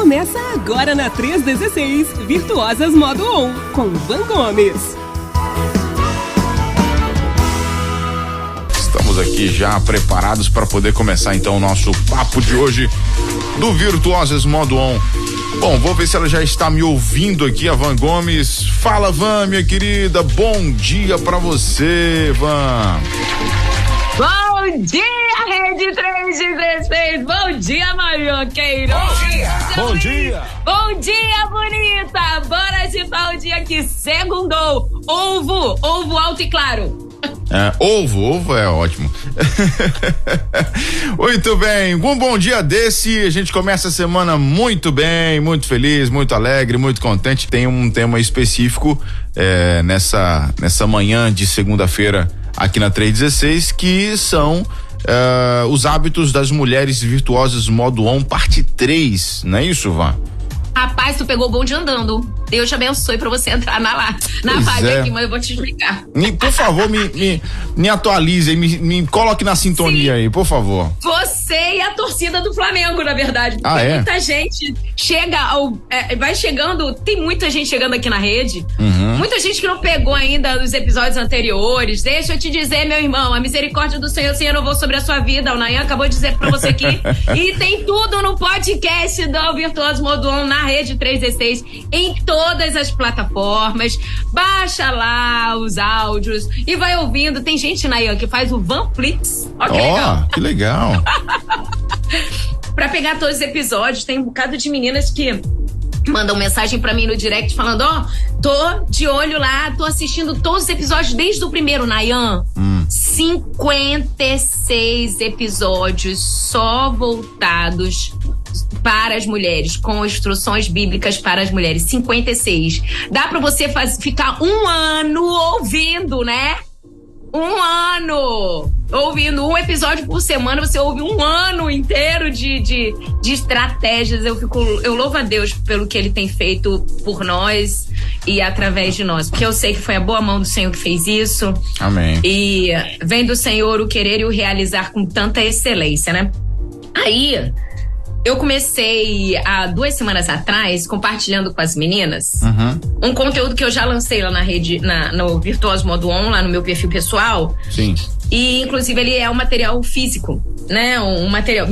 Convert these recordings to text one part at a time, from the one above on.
Começa agora na 316, Virtuosas Modo On, com Van Gomes. Estamos aqui já preparados para poder começar então o nosso papo de hoje do Virtuosas Modo On. Bom, vou ver se ela já está me ouvindo aqui, a Van Gomes. Fala, Van, minha querida, bom dia pra você, Van. Bom dia, Rede 316. Bom dia, Marioqueiro. Bom dia. Bom dia. Bom dia, bonita. Bora agitar o dia que segundou. Ovo alto e claro. Ovo é ótimo. Muito bem, um bom dia desse, a gente começa a semana muito bem, muito feliz, muito alegre, muito contente. Tem um tema específico nessa manhã de segunda-feira aqui na 316, que são os hábitos das mulheres virtuosas Modo On, parte 3, não é isso, Vá? Rapaz, tu pegou o bonde andando. Deus te abençoe pra você entrar na vaga aqui, mas eu vou te explicar. Por favor, me atualize, me coloque na sintonia. Sim. Aí, por favor. Você e a torcida do Flamengo, na verdade. Porque muita gente vai chegando, tem muita gente chegando aqui na rede, muita gente que não pegou ainda os episódios anteriores. Deixa eu te dizer, meu irmão, a misericórdia do Senhor se renovou sobre a sua vida. O Nayan acabou de dizer pra você aqui. E tem tudo no podcast do Virtuoso Modo On, na Rede 316, em todas as plataformas. Baixa lá os áudios e vai ouvindo. Tem gente, Nayan, que faz o Vanflix. Ó, que legal. Pra pegar todos os episódios, tem um bocado de meninas que mandam mensagem pra mim no direct falando, tô de olho lá, tô assistindo todos os episódios desde o primeiro, Nayan. 56 episódios só voltados para as mulheres, com instruções bíblicas para as mulheres. 56. Dá pra você ficar um ano ouvindo, né? Um ano ouvindo um episódio por semana. Você ouve um ano inteiro de estratégias. Eu louvo a Deus pelo que Ele tem feito por nós e através de nós, porque eu sei que foi a boa mão do Senhor que fez isso. Amém. E vem do Senhor o querer e o realizar com tanta excelência, né? Aí eu comecei há 2 semanas atrás, compartilhando com as meninas, um conteúdo que eu já lancei lá na rede, no Virtuoso Modo On, lá no meu perfil pessoal. Sim. E, inclusive, ele é um material físico, né? Um material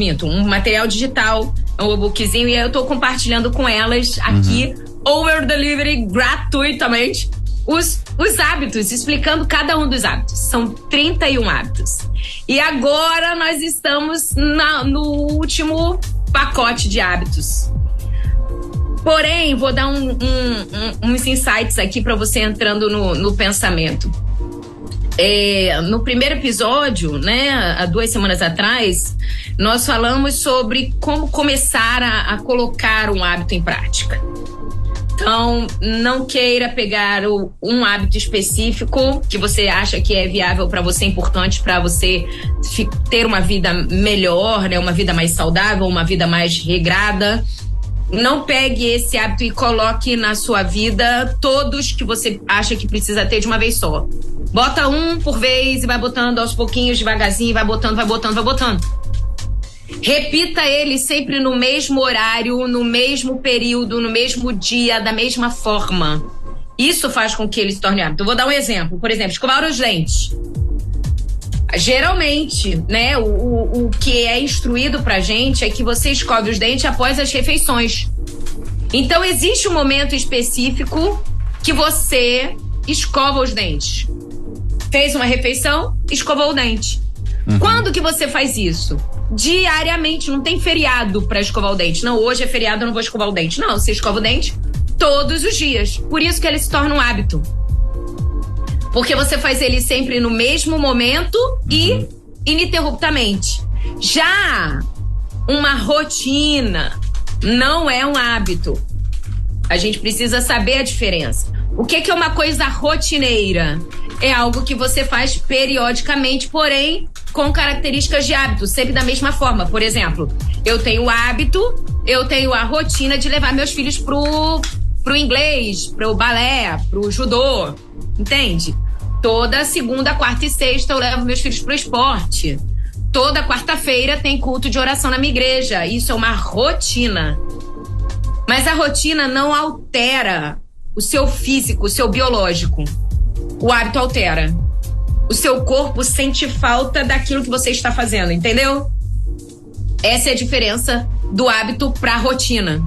digital, um e-bookzinho, e aí eu tô compartilhando com elas aqui, over delivery, gratuitamente, os hábitos, explicando cada um dos hábitos. São 31 hábitos. E agora nós estamos no último pacote de hábitos. Porém, vou dar uns insights aqui para você entrando no pensamento. No primeiro episódio, né, há 2 semanas atrás, nós falamos sobre como começar a colocar um hábito em prática. Então, não queira pegar um hábito específico que você acha que é viável para você, importante para você ter uma vida melhor, né? Uma vida mais saudável, uma vida mais regrada. Não pegue esse hábito e coloque na sua vida todos que você acha que precisa ter de uma vez só. Bota um por vez e vai botando aos pouquinhos, devagarzinho, vai botando. Repita ele sempre no mesmo horário, no mesmo período, no mesmo dia, da mesma forma. Isso faz com que ele se torne hábito. Eu vou dar um exemplo. Por exemplo, escovar os dentes. Geralmente, né, o que é instruído pra gente é que você escove os dentes após as refeições. Então, existe um momento específico que você escova os dentes. Fez uma refeição, escovou o dente. Quando que você faz isso? Diariamente, não tem feriado pra escovar o dente. Não, hoje é feriado, eu não vou escovar o dente. Não, você escova o dente todos os dias. Por isso que ele se torna um hábito. Porque você faz ele sempre no mesmo momento e ininterruptamente. Já uma rotina não é um hábito. A gente precisa saber a diferença. O que é uma coisa rotineira? É algo que você faz periodicamente, porém com características de hábito, sempre da mesma forma. Por exemplo, eu tenho a rotina de levar meus filhos pro inglês, pro balé, pro judô, entende? Toda segunda, quarta e sexta eu levo meus filhos pro esporte. Toda quarta-feira tem culto de oração na minha igreja. Isso é uma rotina. Mas a rotina não altera o seu físico, o seu biológico. O hábito altera. O seu corpo sente falta daquilo que você está fazendo, entendeu? Essa é a diferença do hábito para a rotina.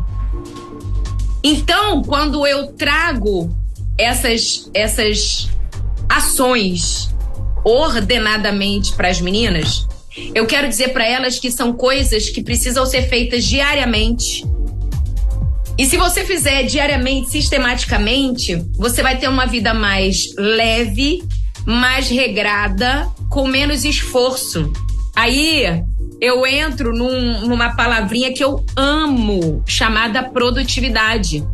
Então, quando eu trago essas ações ordenadamente para as meninas, eu quero dizer para elas que são coisas que precisam ser feitas diariamente. E se você fizer diariamente, sistematicamente, você vai ter uma vida mais leve, mais regrada, com menos esforço. Aí eu entro numa palavrinha que eu amo, chamada produtividade.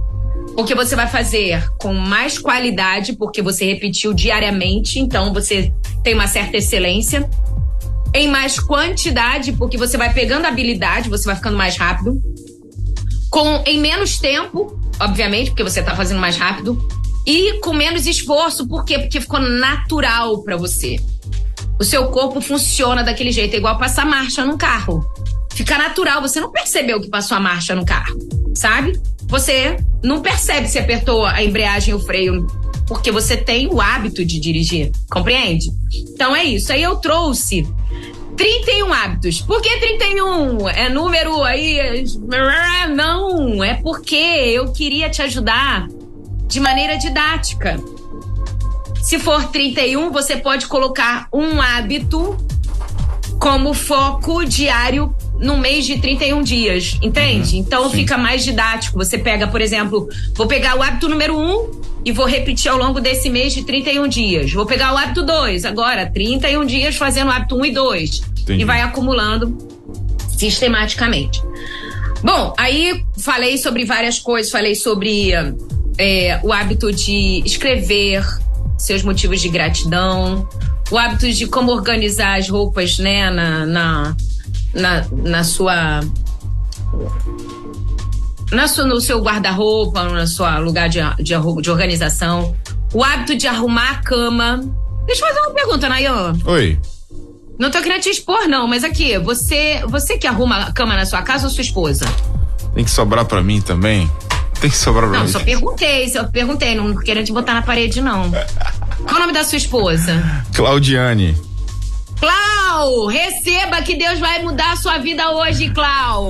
Porque você vai fazer com mais qualidade, porque você repetiu diariamente, então você tem uma certa excelência. Em mais quantidade, porque você vai pegando habilidade, você vai ficando mais rápido. Em menos tempo, obviamente, porque você tá fazendo mais rápido. E com menos esforço, por quê? Porque ficou natural pra você. O seu corpo funciona daquele jeito, é igual passar marcha num carro. Fica natural, você não percebeu que passou a marcha no carro, sabe? Você não percebe se apertou a embreagem ou o freio, porque você tem o hábito de dirigir, compreende? Então é isso, aí eu trouxe 31 hábitos. Por que 31? É número aí? Não, é porque eu queria te ajudar de maneira didática. Se for 31, você pode colocar um hábito como foco diário no mês de 31 dias, entende? Então sim. Fica mais didático. Você pega, por exemplo, vou pegar o hábito número 1 e vou repetir ao longo desse mês de 31 dias. Vou pegar o hábito 2, agora 31 dias fazendo o hábito 1 e 2. Entendi. E vai acumulando sistematicamente. Bom, aí falei sobre várias coisas, falei sobre o hábito de escrever seus motivos de gratidão, o hábito de como organizar as roupas, né, no seu guarda-roupa, no seu lugar de organização, o hábito de arrumar a cama. Deixa eu fazer uma pergunta, Nayan. Oi. Não tô querendo te expor, não, mas aqui, você que arruma a cama na sua casa ou sua esposa? Tem que sobrar pra mim também? Tem que sobrar pra mim. Não, só perguntei, não querendo te botar na parede, não. Qual o nome da sua esposa? Claudiane. Clau, receba que Deus vai mudar a sua vida hoje, Clau.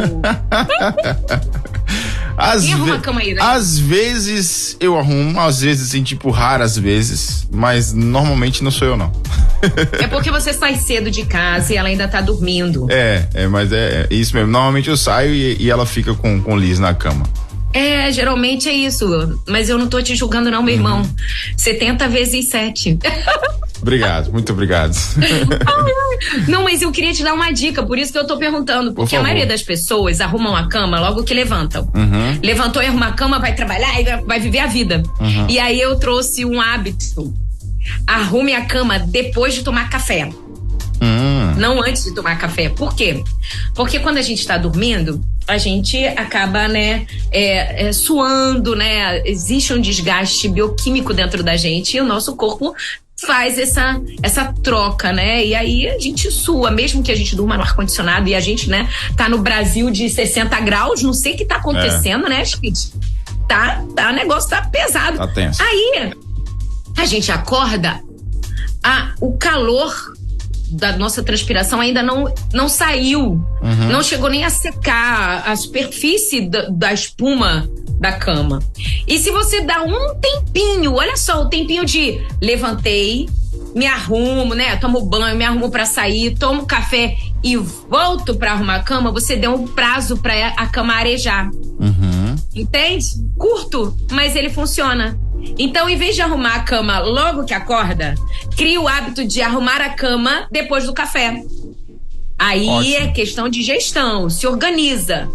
Quem arruma a cama aí, né? Às vezes eu arrumo, às vezes assim, tipo, raras vezes, mas normalmente não sou eu, não. É porque você sai cedo de casa e ela ainda tá dormindo. Mas é isso mesmo. Normalmente eu saio e ela fica com Liz na cama. Geralmente é isso. Mas eu não tô te julgando, não, meu irmão. 70 vezes 7. Obrigado, muito obrigado. Não, mas eu queria te dar uma dica, por isso que eu tô perguntando. Porque a maioria das pessoas arrumam a cama logo que levantam. Levantou e arruma a cama, vai trabalhar e vai viver a vida. E aí eu trouxe um hábito. Arrume a cama depois de tomar café. Não antes de tomar café. Por quê? Porque quando a gente tá dormindo, a gente acaba, né, suando, né? Existe um desgaste bioquímico dentro da gente e o nosso corpo faz essa troca, né? E aí a gente sua, mesmo que a gente durma no ar-condicionado e a gente, né, tá no Brasil de 60 graus, não sei o que tá acontecendo, né, gente? O negócio tá pesado. Tá tenso. Aí a gente acorda, o calor da nossa transpiração ainda não saiu, não chegou nem a secar a superfície da espuma da cama. E se você dá um tempinho, olha só, o tempinho de levantei, me arrumo, né, tomo banho, me arrumo pra sair, tomo café e volto pra arrumar a cama, você deu um prazo pra a cama arejar. Entende? Curto, mas ele funciona. Então, em vez de arrumar a cama logo que acorda, cria o hábito de arrumar a cama depois do café. Aí ótimo. É questão de gestão, se organiza.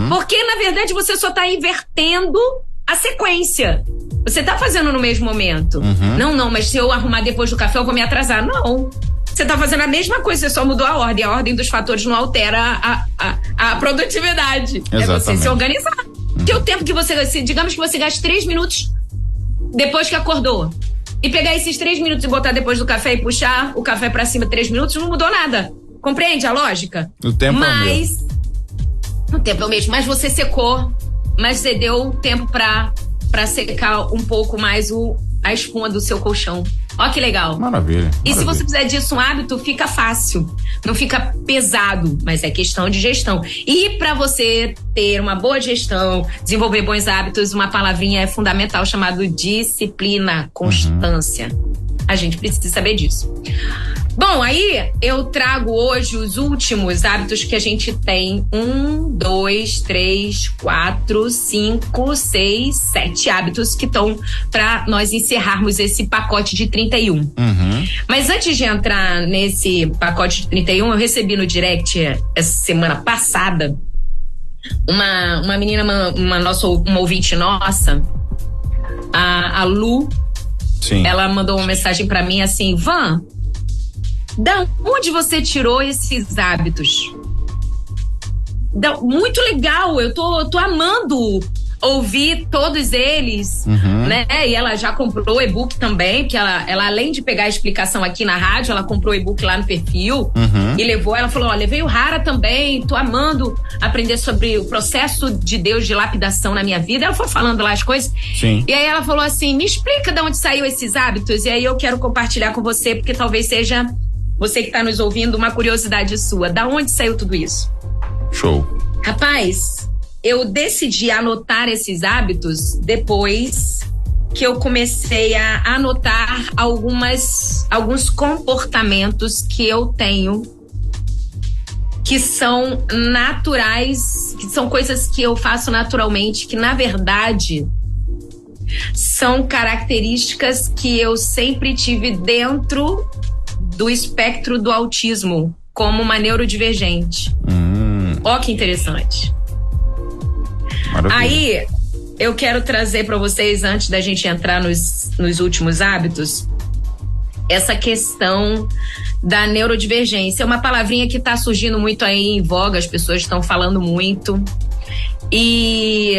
Porque, na verdade, você só tá invertendo a sequência. Você tá fazendo no mesmo momento. Não, mas se eu arrumar depois do café, eu vou me atrasar. Não. Você tá fazendo a mesma coisa, você só mudou a ordem. A ordem dos fatores não altera a produtividade. Exatamente. É você se organizar. Porque o tempo que você... Digamos que você gaste 3 minutos depois que acordou. E pegar esses 3 minutos e botar depois do café e puxar o café pra cima 3 minutos, não mudou nada. Compreende a lógica? O tempo é o mesmo. O tempo é o mesmo. Mas você secou, mas você deu tempo pra secar um pouco mais a espuma do seu colchão. Ó que legal. Maravilha. E se você fizer disso um hábito, fica fácil. Não fica pesado, mas é questão de gestão. E para você ter uma boa gestão, desenvolver bons hábitos, uma palavrinha é fundamental chamada disciplina, constância. A gente precisa saber disso. Bom, aí eu trago hoje os últimos hábitos que a gente tem. 1, 2, 3, 4, 5, 6, 7 hábitos que estão para nós encerrarmos esse pacote de 31. Mas antes de entrar nesse pacote de 31, eu recebi no direct essa semana passada uma menina, uma ouvinte nossa, a Lu. Sim. Ela mandou uma mensagem para mim assim: Van, da onde você tirou esses hábitos? Muito legal, eu tô amando ouvir todos eles, né? E ela já comprou o e-book também, porque ela além de pegar a explicação aqui na rádio, ela comprou o e-book lá no perfil e levou. Ela falou: olha, veio Rara também, tô amando aprender sobre o processo de Deus de lapidação na minha vida. Ela foi falando lá as coisas. Sim. E aí ela falou assim: me explica de onde saiu esses hábitos. E aí eu quero compartilhar com você, porque talvez seja você que tá nos ouvindo uma curiosidade sua. Da onde saiu tudo isso? Show. Rapaz, eu decidi anotar esses hábitos depois que eu comecei a anotar alguns comportamentos que eu tenho que são naturais, que são coisas que eu faço naturalmente, que na verdade são características que eu sempre tive dentro do espectro do autismo, como uma neurodivergente. Ó, que interessante. Maravilha. Aí, eu quero trazer para vocês, antes da gente entrar nos últimos hábitos, essa questão da neurodivergência. É uma palavrinha que está surgindo muito aí em voga, as pessoas estão falando muito. E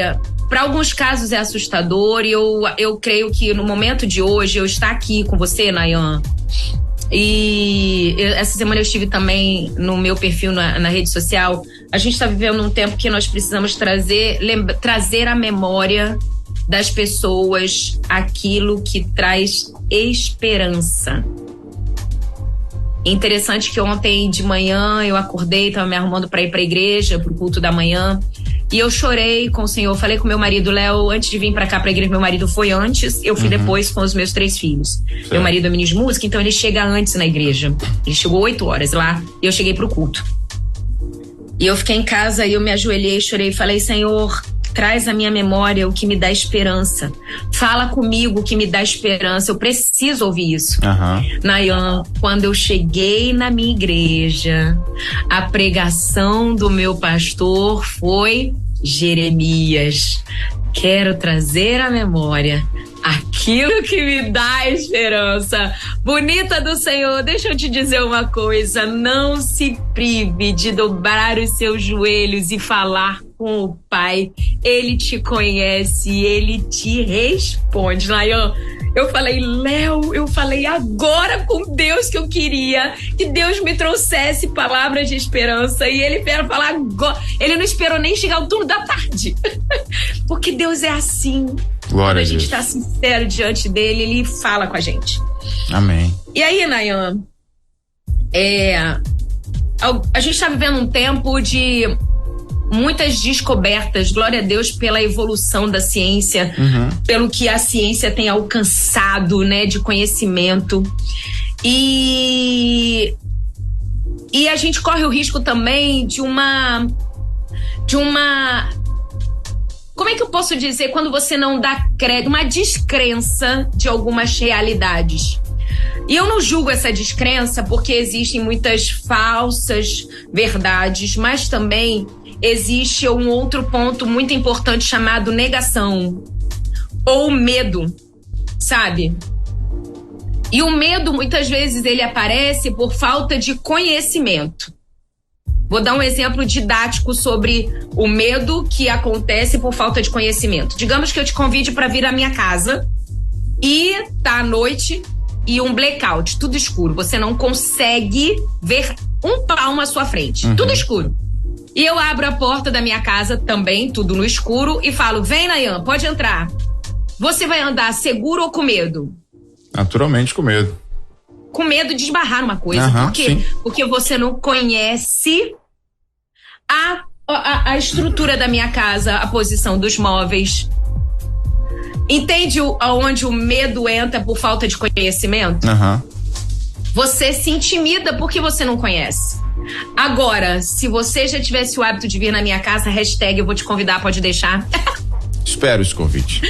para alguns casos é assustador, e eu creio que no momento de hoje, eu estar aqui com você, Nayan, e essa semana eu estive também no meu perfil na rede social. A gente está vivendo um tempo que nós precisamos trazer à memória das pessoas aquilo que traz esperança. Interessante que ontem de manhã eu acordei, estava me arrumando para ir para a igreja, para o culto da manhã, e eu chorei com o Senhor. Falei com meu marido, Léo, antes de vir para cá para a igreja, meu marido foi antes, eu fui depois com os meus 3 filhos. Certo. Meu marido é ministro de música, então ele chega antes na igreja. Ele chegou 8 horas lá e eu cheguei pro culto. E eu fiquei em casa e eu me ajoelhei, chorei e falei: Senhor, traz à minha memória o que me dá esperança. Fala comigo o que me dá esperança. Eu preciso ouvir isso. Nayan, quando eu cheguei na minha igreja, a pregação do meu pastor foi Jeremias. Quero trazer à memória aquilo que me dá esperança. Bonita do Senhor, deixa eu te dizer uma coisa: não se prive de dobrar os seus joelhos e falar com o Pai. Ele te conhece, ele te responde. Nayan, eu falei: Léo, eu falei agora com Deus que eu queria que Deus me trouxesse palavras de esperança, e ele quer falar agora. Ele não esperou nem chegar o turno da tarde. Porque Deus é assim. Glória. Quando a gente está sincero diante dele, ele fala com a gente. Amém. E aí, Nayan, a gente está vivendo um tempo de muitas descobertas. Glória a Deus pela evolução da ciência, pelo que a ciência tem alcançado, né, de conhecimento. E a gente corre o risco também de uma como é que eu posso dizer, quando você não dá crédito, uma descrença de algumas realidades. E eu não julgo essa descrença, porque existem muitas falsas verdades, mas também existe um outro ponto muito importante chamado negação ou medo, sabe? E o medo, muitas vezes, ele aparece por falta de conhecimento. Vou dar um exemplo didático sobre o medo que acontece por falta de conhecimento. Digamos que eu te convide para vir à minha casa e tá à noite e um blackout, tudo escuro. Você não consegue ver um palmo à sua frente, tudo escuro. E eu abro a porta da minha casa também, tudo no escuro, e falo, vem, Nayan, pode entrar. Você vai andar seguro ou com medo? Naturalmente com medo. Com medo de esbarrar numa coisa. Por quê? Sim. Porque você não conhece a estrutura da minha casa, a posição dos móveis. Entende aonde o medo entra por falta de conhecimento? Você se intimida porque você não conhece. Agora, se você já tivesse o hábito de vir na minha casa, hashtag eu vou te convidar, pode deixar? Espero esse convite.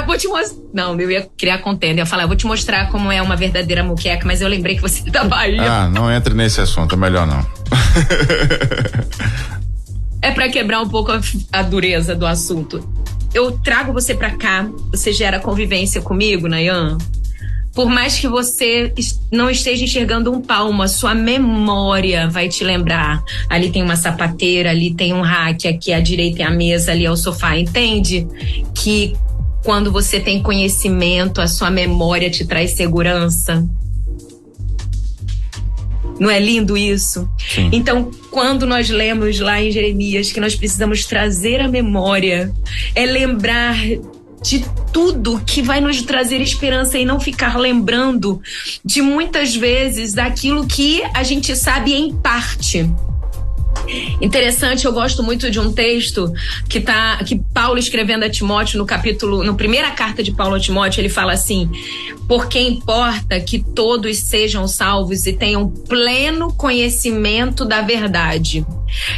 Vou te mostrar. Não, eu ia criar contenda. Eu ia falar, eu vou te mostrar como é uma verdadeira muqueca, mas eu lembrei que você é da Bahia. Não entre nesse assunto, é melhor não. É pra quebrar um pouco a dureza do assunto. Eu trago você pra cá, você gera convivência comigo, Nayan. Por mais que você não esteja enxergando um palmo, a sua memória vai te lembrar. Ali tem uma sapateira, ali tem um rack, aqui à direita é a mesa, ali é o sofá. Entende? Que quando você tem conhecimento, a sua memória te traz segurança. Não é lindo isso? Sim. Então, quando nós lemos lá em Jeremias que nós precisamos trazer a memória, é lembrar de tudo que vai nos trazer esperança e não ficar lembrando de muitas vezes daquilo que a gente sabe em parte. Interessante, eu gosto muito de um texto que Paulo escrevendo a Timóteo no primeira carta de Paulo a Timóteo, ele fala assim: porque importa que todos sejam salvos e tenham pleno conhecimento da verdade.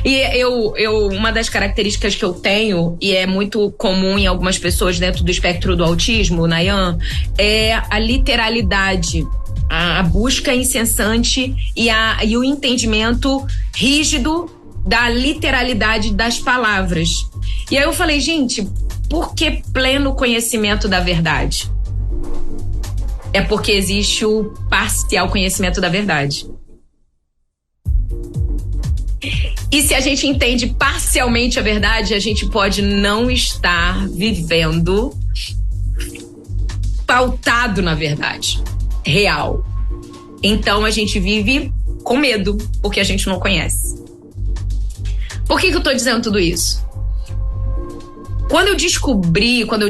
E uma das características que eu tenho, e é muito comum em algumas pessoas dentro do espectro do autismo, Nayan, é a literalidade. A busca incessante e o entendimento rígido da literalidade das palavras. E aí eu falei, gente, por que pleno conhecimento da verdade? É porque existe o parcial conhecimento da verdade. E se a gente entende parcialmente a verdade, a gente pode não estar vivendo pautado na verdade real. Então a gente vive com medo, porque a gente não conhece. Por que eu tô dizendo tudo isso? Quando eu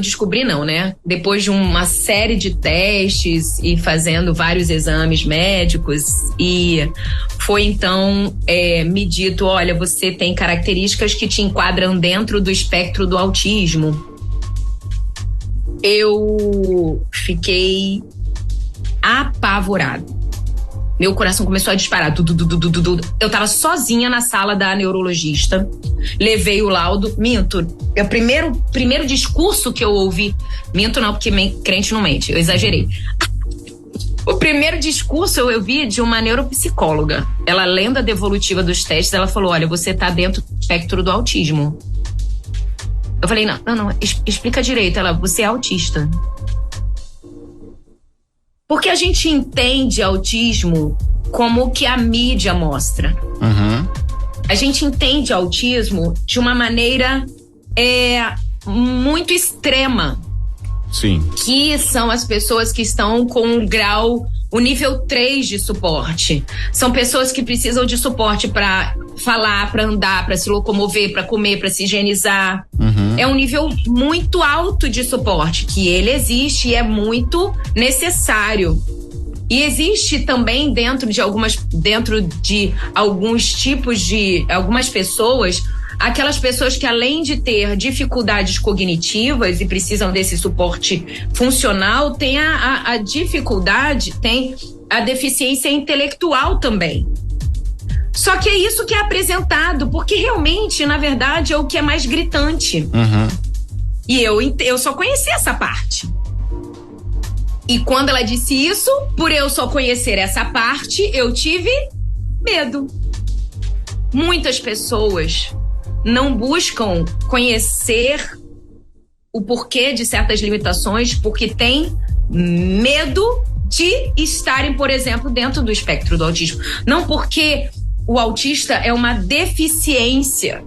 descobri não, né? Depois de uma série de testes e fazendo vários exames médicos, e foi então me dito, olha, você tem características que te enquadram dentro do espectro do autismo. Eu fiquei apavorado. Meu coração começou a disparar. Eu tava sozinha na sala da neurologista. Levei o laudo. Minto. É o primeiro discurso que eu ouvi. Minto não, porque crente não mente. Eu exagerei. O primeiro discurso eu vi de uma neuropsicóloga. Ela, lendo a devolutiva dos testes, ela falou, olha, você tá dentro do espectro do autismo. Eu falei, não, explica direito. Ela, você é autista. Porque a gente entende autismo como o que a mídia mostra. A gente entende autismo de uma maneira muito extrema. Sim. Que são as pessoas que estão com o nível 3 de suporte. São pessoas que precisam de suporte para falar, para andar, para se locomover, para comer, para se higienizar. É um nível muito alto de suporte, que ele existe e é muito necessário. E existe também dentro de alguns tipos de algumas pessoas, aquelas pessoas que, além de ter dificuldades cognitivas e precisam desse suporte funcional, tem a dificuldade, tem a deficiência intelectual também. Só que é isso que é apresentado, porque realmente, na verdade, é o que é mais gritante. E eu só conheci essa parte. E quando ela disse isso, por eu só conhecer essa parte, eu tive medo. Muitas pessoas não buscam conhecer o porquê de certas limitações porque têm medo de estarem, por exemplo, dentro do espectro do autismo. Não porque o autista é uma deficiência.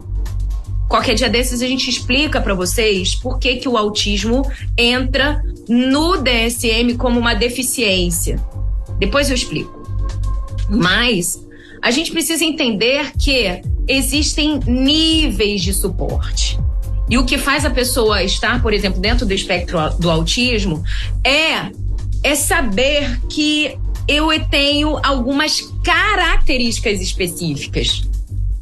Qualquer dia desses a gente explica para vocês por que o autismo entra no DSM como uma deficiência. Depois eu explico. Mas a gente precisa entender que existem níveis de suporte. E o que faz a pessoa estar, por exemplo, dentro do espectro do autismo é saber que eu tenho algumas características específicas.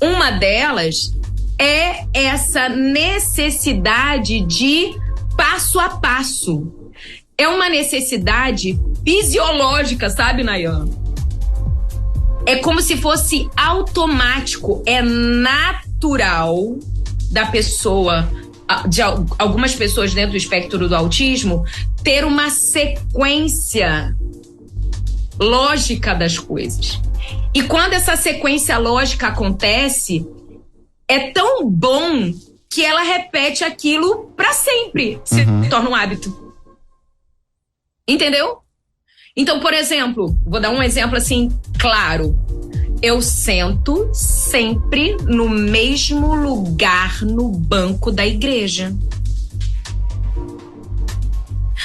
Uma delas é essa necessidade de passo a passo. É uma necessidade fisiológica, sabe, Nayan? É como se fosse automático, é natural da pessoa, de algumas pessoas dentro do espectro do autismo, ter uma sequência lógica das coisas. E quando essa sequência lógica acontece, é tão bom que ela repete aquilo para sempre, se torna um hábito. Entendeu? Então, por exemplo, vou dar um exemplo assim claro. Eu sento sempre no mesmo lugar no banco da igreja.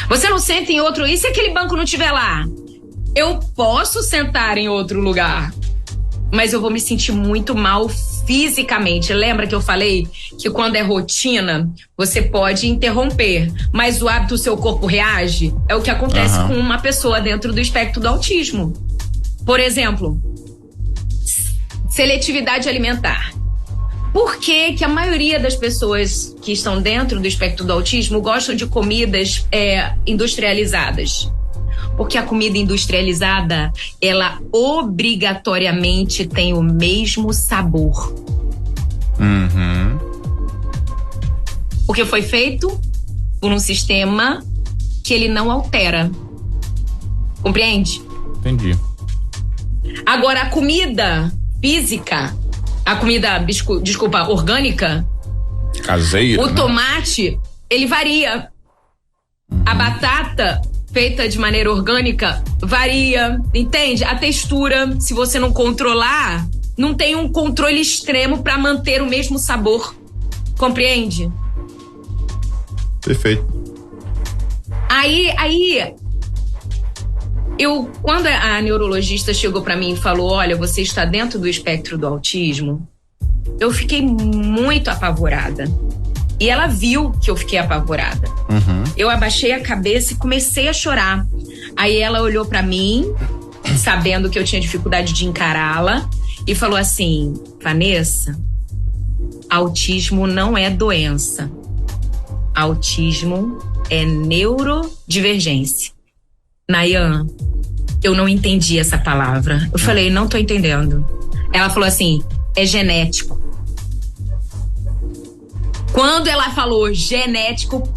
Você não senta em outro... E se aquele banco não estiver lá? Eu posso sentar em outro lugar, mas eu vou me sentir muito mal fisicamente. Lembra que eu falei que quando é rotina, você pode interromper, mas o hábito, o seu corpo reage? É o que acontece com uma pessoa dentro do espectro do autismo. Por exemplo, seletividade alimentar. Por que que a maioria das pessoas que estão dentro do espectro do autismo gostam de comidas industrializadas? Porque a comida industrializada, ela obrigatoriamente tem o mesmo sabor. Porque foi feito por um sistema que ele não altera. Compreende? Entendi. Agora, a comida física, a comida, desculpa, orgânica, caseira, o tomate, ele varia. A batata feita de maneira orgânica varia, entende? A textura, se você não controlar, não tem um controle extremo para manter o mesmo sabor. Compreende? Perfeito. Aí quando a neurologista chegou para mim e falou, olha, você está dentro do espectro do autismo, eu fiquei muito apavorada. E ela viu que eu fiquei apavorada. Eu abaixei a cabeça e comecei a chorar. Aí ela olhou pra mim, sabendo que eu tinha dificuldade de encará-la, e falou assim, Vanessa, autismo não é doença. Autismo é neurodivergência. Nayan, eu não entendi essa palavra. Eu falei, não tô entendendo. Ela falou assim, é genético. Quando ela falou genético,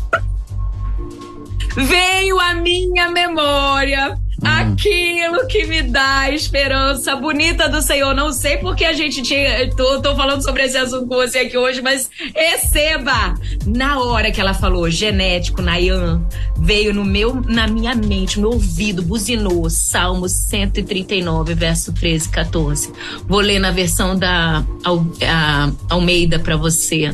veio à minha memória aquilo que me dá esperança bonita do Senhor. Não sei porque a gente tinha... Tô falando sobre esse assunto com você aqui hoje, mas receba! Na hora que ela falou genético, Nayan, veio na minha mente, no meu ouvido, buzinou Salmo 139, verso 13 e 14. Vou ler na versão da Almeida pra você.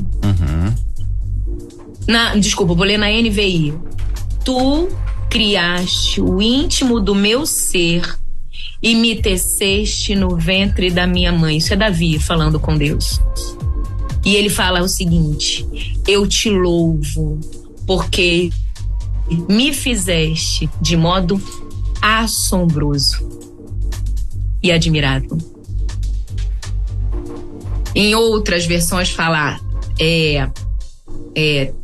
Desculpa, vou ler na NVI. Tu criaste o íntimo do meu ser e me teceste no ventre da minha mãe. Isso é Davi falando com Deus. E ele fala o seguinte: eu te louvo porque me fizeste de modo assombroso e admirável. Em outras versões fala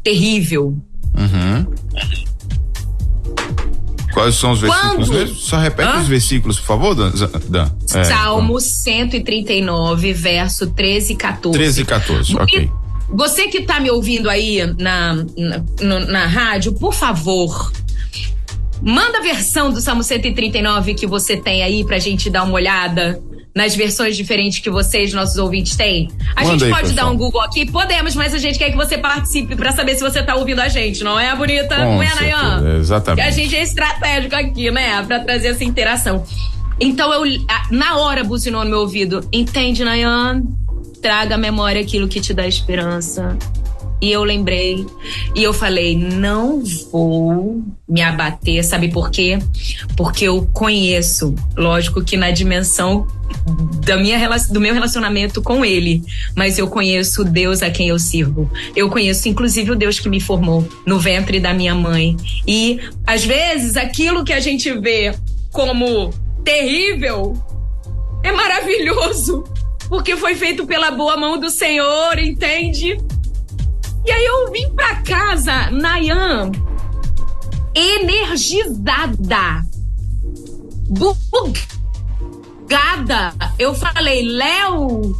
terrível. Quais são os versículos mesmo? Só repete os versículos, por favor, Dan. Salmo 139, verso 13 e 14. 13 e 14, ok. Você que tá me ouvindo aí na rádio, por favor, manda a versão do Salmo 139 que você tem aí pra gente dar uma olhada nas versões diferentes que vocês, nossos ouvintes, têm. A gente pode dar um Google aqui? Podemos, mas a gente quer que você participe pra saber se você tá ouvindo a gente, não é, bonita? Não é, Nayan? Exatamente. Que a gente é estratégico aqui, né? Pra trazer essa interação. Então, na hora, buzinou no meu ouvido. Entende, Nayan? Traga à memória aquilo que te dá esperança. E eu lembrei, e eu falei, não vou me abater, sabe por quê? Porque eu conheço, lógico que na dimensão do meu relacionamento com ele, mas eu conheço o Deus a quem eu sirvo. Eu conheço inclusive o Deus que me formou no ventre da minha mãe. E às vezes aquilo que a gente vê como terrível é maravilhoso, porque foi feito pela boa mão do Senhor, entende? E aí eu vim pra casa, Nayan, energizada, bugada. Eu falei, Léo,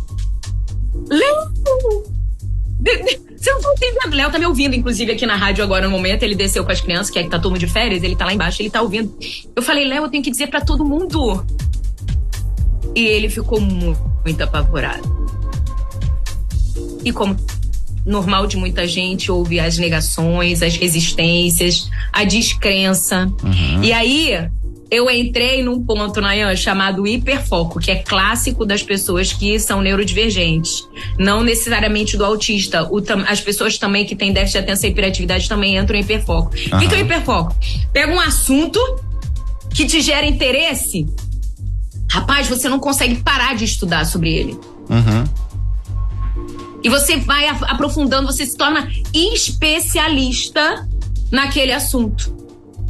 você não tá entendendo. Léo tá me ouvindo, inclusive, aqui na rádio agora no momento. Ele desceu com as crianças, que é que tá todo mundo de férias, ele tá lá embaixo, ele tá ouvindo. Eu falei, Léo, eu tenho que dizer pra todo mundo. E ele ficou muito apavorado. E como normal de muita gente, houve as negações, as resistências, a descrença. E aí, eu entrei num ponto, Nayan, chamado hiperfoco, que é clássico das pessoas que são neurodivergentes. Não necessariamente do autista. As pessoas também que têm déficit de atenção e hiperatividade também entram em hiperfoco. O que é o hiperfoco? Pega um assunto que te gera interesse, rapaz, você não consegue parar de estudar sobre ele. E você vai aprofundando, você se torna especialista naquele assunto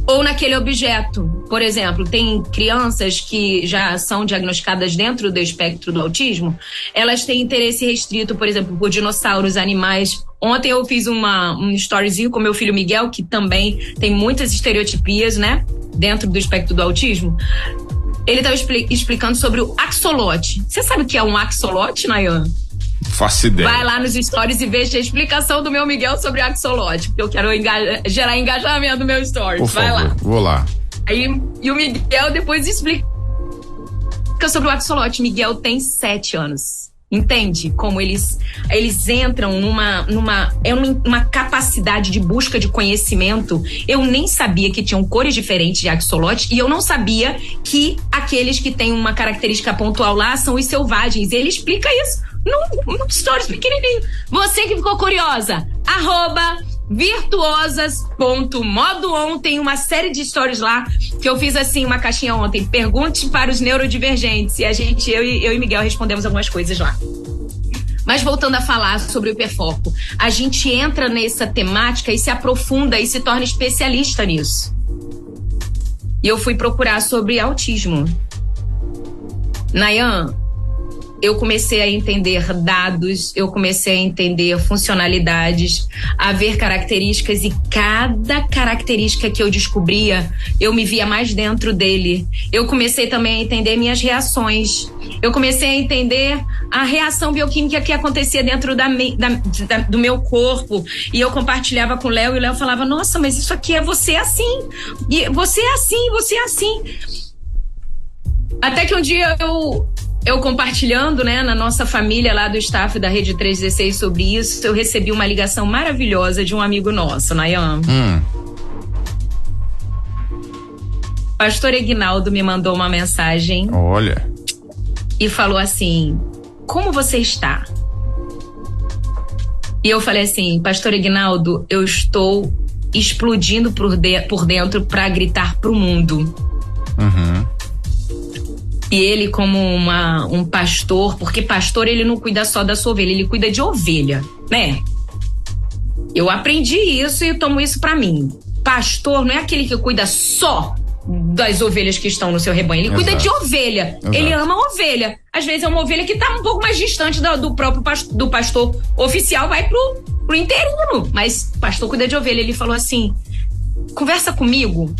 ou naquele objeto. Por exemplo, tem crianças que já são diagnosticadas dentro do espectro do autismo, elas têm interesse restrito, por exemplo, por dinossauros, animais. Ontem eu fiz um storyzinho com meu filho Miguel, que também tem muitas estereotipias, né, dentro do espectro do autismo. Ele estava explicando sobre o axolote. Você sabe o que é um axolote, Nayan? Faço ideia. Vai lá nos stories e veja a explicação do meu Miguel sobre o axolote, porque eu quero gerar engajamento no meu stories. Por Vai favor, lá. Vou lá. Aí, e o Miguel depois explica sobre o axolote. Miguel tem 7 anos. Entende? Como eles entram numa capacidade de busca de conhecimento. Eu nem sabia que tinham cores diferentes de axolote e eu não sabia que aqueles que têm uma característica pontual lá são os selvagens. Ele explica isso num stories pequenininho. Você que ficou curiosa, @virtuosas.modoon, tem uma série de stories lá que eu fiz assim, uma caixinha ontem, pergunte para os neurodivergentes, e eu e Miguel respondemos algumas coisas lá. Mas voltando a falar sobre o hiperfoco, a gente entra nessa temática e se aprofunda e se torna especialista nisso. E eu fui procurar sobre autismo. Nayan, eu comecei a entender dados, eu comecei a entender funcionalidades, a ver características, e cada característica que eu descobria, eu me via mais dentro dele. Eu comecei também a entender minhas reações. Eu comecei a entender a reação bioquímica que acontecia dentro do meu corpo. E eu compartilhava com o Léo, e o Léo falava, nossa, mas isso aqui você é assim. E você é assim, você é assim. Até que um dia eu compartilhando, né, na nossa família lá do staff da Rede 316 sobre isso, eu recebi uma ligação maravilhosa de um amigo nosso, Nayan. Pastor Eguinaldo me mandou uma mensagem. Olha. E falou assim, como você está? E eu falei assim, Pastor Eguinaldo, eu estou explodindo por dentro para gritar pro mundo. E ele, como um pastor, porque pastor ele não cuida só da sua ovelha, ele cuida de ovelha, né? Eu aprendi isso e tomo isso pra mim. Pastor não é aquele que cuida só das ovelhas que estão no seu rebanho, ele cuida de ovelha. Ele ama a ovelha. Às vezes é uma ovelha que tá um pouco mais distante do próprio do pastor oficial, vai pro interino. Mas o pastor cuida de ovelha. Ele falou assim, conversa comigo.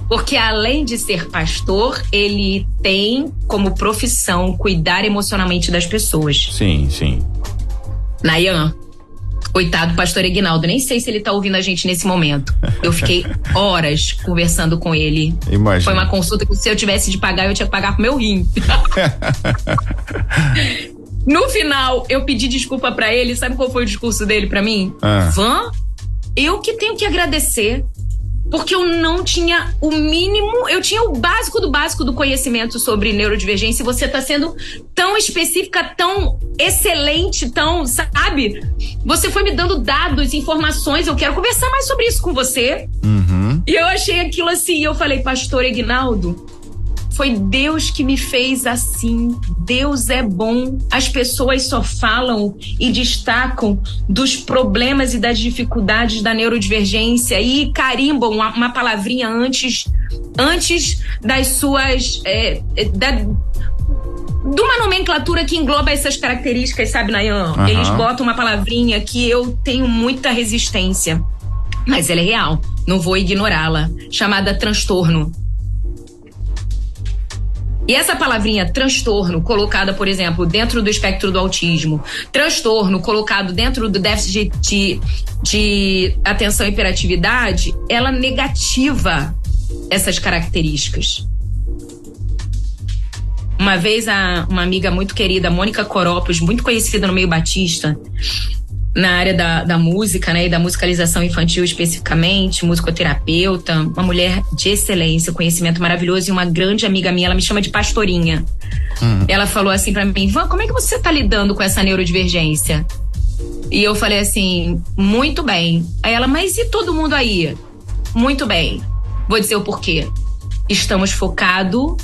Porque além de ser pastor, ele tem como profissão cuidar emocionalmente das pessoas. Sim, sim. Nayan, coitado do pastor Eguinaldo, nem sei se ele tá ouvindo a gente nesse momento. Eu fiquei horas conversando com ele. Imagina. Foi uma consulta que se eu tivesse de pagar, eu tinha que pagar com meu rim. No final, eu pedi desculpa pra ele. Sabe qual foi o discurso dele pra mim? Van, eu que tenho que agradecer. porque eu não tinha o mínimo, eu tinha o básico do conhecimento sobre neurodivergência, e você tá sendo tão específica, tão excelente, tão, sabe? Você foi me dando dados, informações, eu quero conversar mais sobre isso com você. E eu achei aquilo assim, eu falei, pastor Ignaldo, foi Deus que me fez assim. Deus é bom. As pessoas só falam e destacam dos problemas e das dificuldades da neurodivergência e carimbam uma palavrinha antes das suas... de uma nomenclatura que engloba essas características, sabe, Nayan? Eles botam uma palavrinha que eu tenho muita resistência. Mas ela é real. Não vou ignorá-la. Chamada transtorno. E essa palavrinha transtorno, colocada, por exemplo, dentro do espectro do autismo, transtorno colocado dentro do déficit de atenção e hiperatividade, ela negativa essas características. Uma vez, uma amiga muito querida, Mônica Coropos, muito conhecida no meio batista, na área da música, né, e da musicalização infantil especificamente, musicoterapeuta, uma mulher de excelência, conhecimento maravilhoso, e uma grande amiga minha, ela me chama de pastorinha. Ela falou assim pra mim, Van, como é que você tá lidando com essa neurodivergência? E eu falei assim, muito bem. Aí ela, mas e todo mundo aí? Muito bem. Vou dizer o porquê. Estamos focados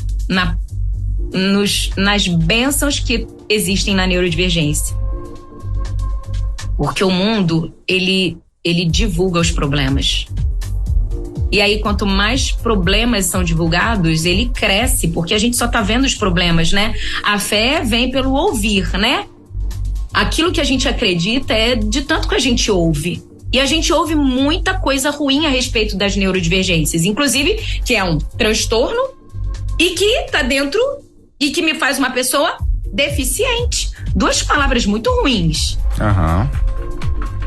nas bênçãos que existem na neurodivergência. Porque o mundo, ele divulga os problemas. E aí, quanto mais problemas são divulgados, ele cresce, porque a gente só tá vendo os problemas, né? A fé vem pelo ouvir, né? Aquilo que a gente acredita é de tanto que a gente ouve. E a gente ouve muita coisa ruim a respeito das neurodivergências, inclusive que é um transtorno e que tá dentro e que me faz uma pessoa deficiente. Duas palavras muito ruins.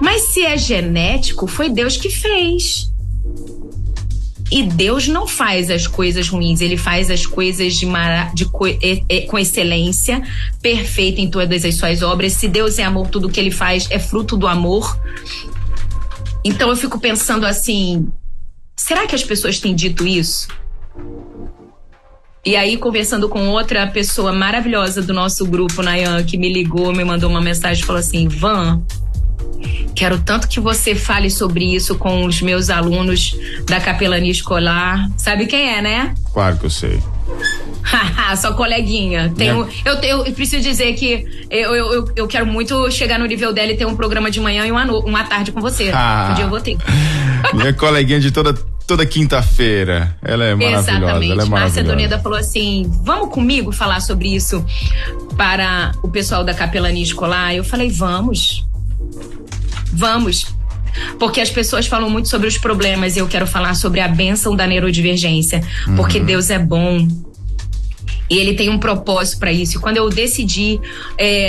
Mas se é genético, foi Deus que fez. E Deus não faz as coisas ruins, ele faz as coisas com excelência, perfeita em todas as suas obras. Se Deus é amor, tudo que ele faz é fruto do amor. Então eu fico pensando assim, será que as pessoas têm dito isso? E aí, conversando com outra pessoa maravilhosa do nosso grupo, Nayan, que me ligou, me mandou uma mensagem e falou assim, Van, quero tanto que você fale sobre isso com os meus alunos da capelania escolar. Sabe quem é, né? Claro que eu sei. Sua coleguinha. Eu preciso dizer que eu quero muito chegar no nível dela e ter um programa de manhã e uma tarde com você. Um dia eu vou ter. Minha coleguinha de toda quinta-feira. Ela é maravilhosa. Exatamente. Ela é maravilhosa. Márcia Doneda falou assim, vamos comigo falar sobre isso para o pessoal da capelania escolar? Eu falei, vamos. Porque as pessoas falam muito sobre os problemas e eu quero falar sobre a bênção da neurodivergência. Porque Deus é bom. E ele tem um propósito para isso. E quando eu decidi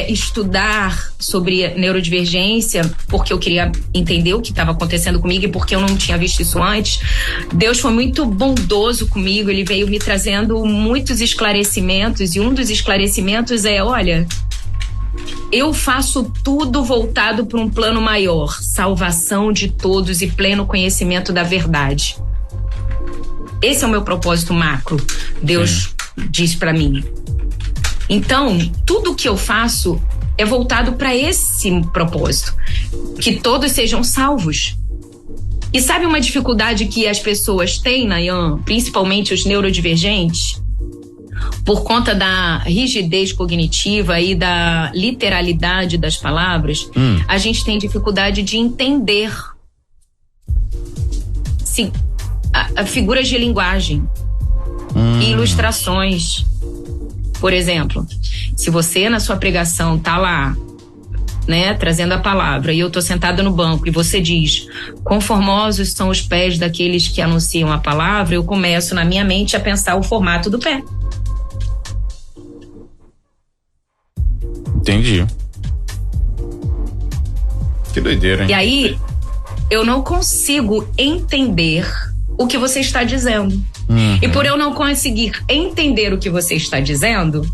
estudar sobre neurodivergência, porque eu queria entender o que estava acontecendo comigo e porque eu não tinha visto isso antes, Deus foi muito bondoso comigo. Ele veio me trazendo muitos esclarecimentos. E um dos esclarecimentos é, olha, eu faço tudo voltado para um plano maior, salvação de todos e pleno conhecimento da verdade. Esse é o meu propósito macro. Deus diz para mim. Então, tudo que eu faço é voltado para esse propósito, que todos sejam salvos. E sabe uma dificuldade que as pessoas têm, Nayan, principalmente os neurodivergentes, por conta da rigidez cognitiva e da literalidade das palavras, a gente tem dificuldade de entender figuras de linguagem e ilustrações. Por exemplo, se você na sua pregação tá lá, né, trazendo a palavra, e eu tô sentada no banco e você diz, quão formosos são os pés daqueles que anunciam a palavra, eu começo na minha mente a pensar o formato do pé. Entendi. Que doideira, hein? E aí, eu não consigo entender o que você está dizendo. E por eu não conseguir entender o que você está dizendo,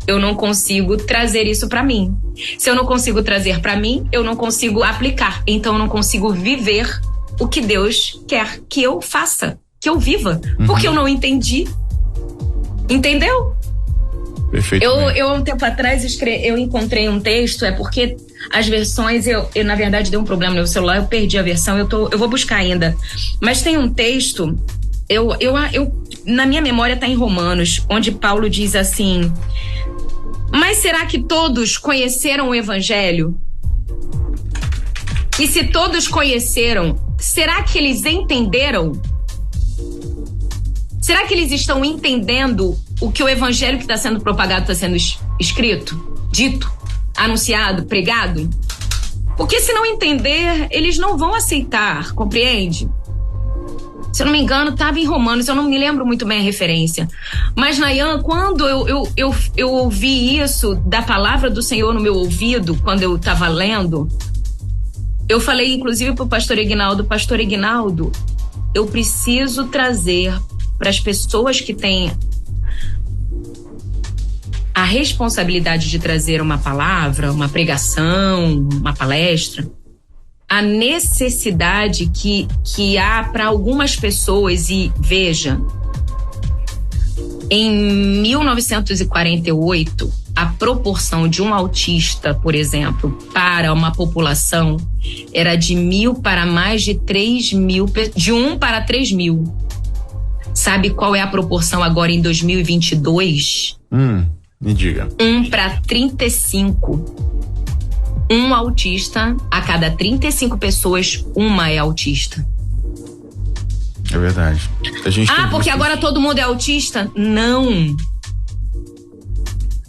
eu não consigo trazer isso para mim. Se eu não consigo trazer para mim, eu não consigo aplicar. Então eu não consigo viver o que Deus quer que eu faça, que eu viva, porque eu não entendi. Entendeu? Perfeito. Eu um tempo atrás eu encontrei um texto, porque as versões, eu na verdade deu um problema no meu celular, eu perdi a versão, eu vou buscar ainda. Mas tem um texto, na minha memória tá em Romanos, onde Paulo diz assim: mas será que todos conheceram o Evangelho? E se todos conheceram, será que eles entenderam? Será que eles estão entendendo o que o Evangelho que está sendo propagado, está sendo escrito, dito, anunciado, pregado? Porque se não entender, eles não vão aceitar, compreende? Se eu não me engano, estava em Romanos, eu não me lembro muito bem a referência. Mas, Nayan, quando eu ouvi isso da palavra do Senhor no meu ouvido, quando eu estava lendo, eu falei, inclusive, para o pastor Ignaldo, eu preciso trazer para as pessoas que têm a responsabilidade de trazer uma palavra, uma pregação, uma palestra, a necessidade que há para algumas pessoas. E veja, em 1948, a proporção de um autista, por exemplo, para uma população era de 1.000 para mais de 3.000, de 1 para 3.000. Sabe qual é a proporção agora em 2022? Me diga. 1 para 35. Um autista, a cada 35 pessoas, uma é autista. É verdade. Porque agora todo mundo é autista? Não.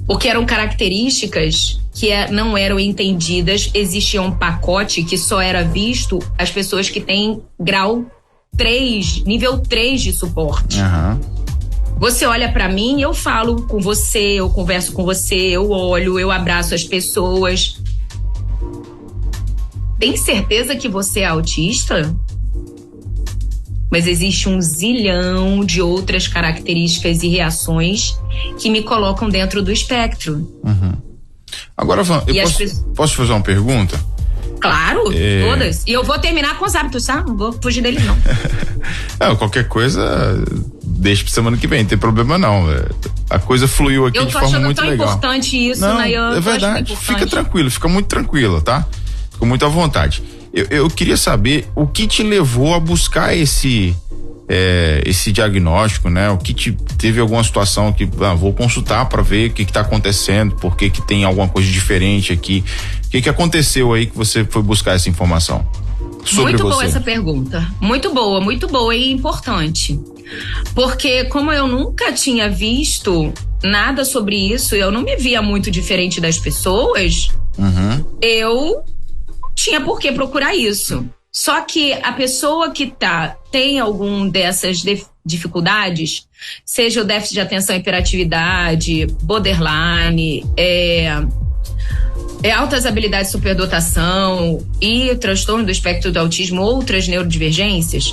Porque eram características que não eram entendidas. Existia um pacote que só era visto as pessoas que têm grau 3, nível 3 de suporte. Você olha pra mim, eu falo com você, eu converso com você, eu olho, eu abraço as pessoas. Tem certeza que você é autista? Mas existe um zilhão de outras características e reações que me colocam dentro do espectro. Agora, Van, posso fazer uma pergunta? Claro, todas. E eu vou terminar com os hábitos, tá? Não vou fugir deles, não. Qualquer coisa, deixa pra semana que vem, não tem problema não. A coisa fluiu aqui de forma muito legal. Eu tô achando tão importante isso, Nayan. É verdade, fica tranquilo, fica muito tranquila, tá? Fica muito à vontade. Eu queria saber o que te levou a buscar esse diagnóstico, né? O que teve alguma situação que vou consultar para ver o que tá acontecendo, por que tem alguma coisa diferente aqui. O que aconteceu aí que você foi buscar essa informação sobre muito você? Boa essa pergunta. Muito boa e importante. Porque como eu nunca tinha visto nada sobre isso, eu não me via muito diferente das pessoas, eu tinha por que procurar isso. Só que a pessoa que tem algum dessas dificuldades, seja o déficit de atenção e hiperatividade, borderline, altas habilidades de superdotação e transtorno do espectro do autismo, outras neurodivergências,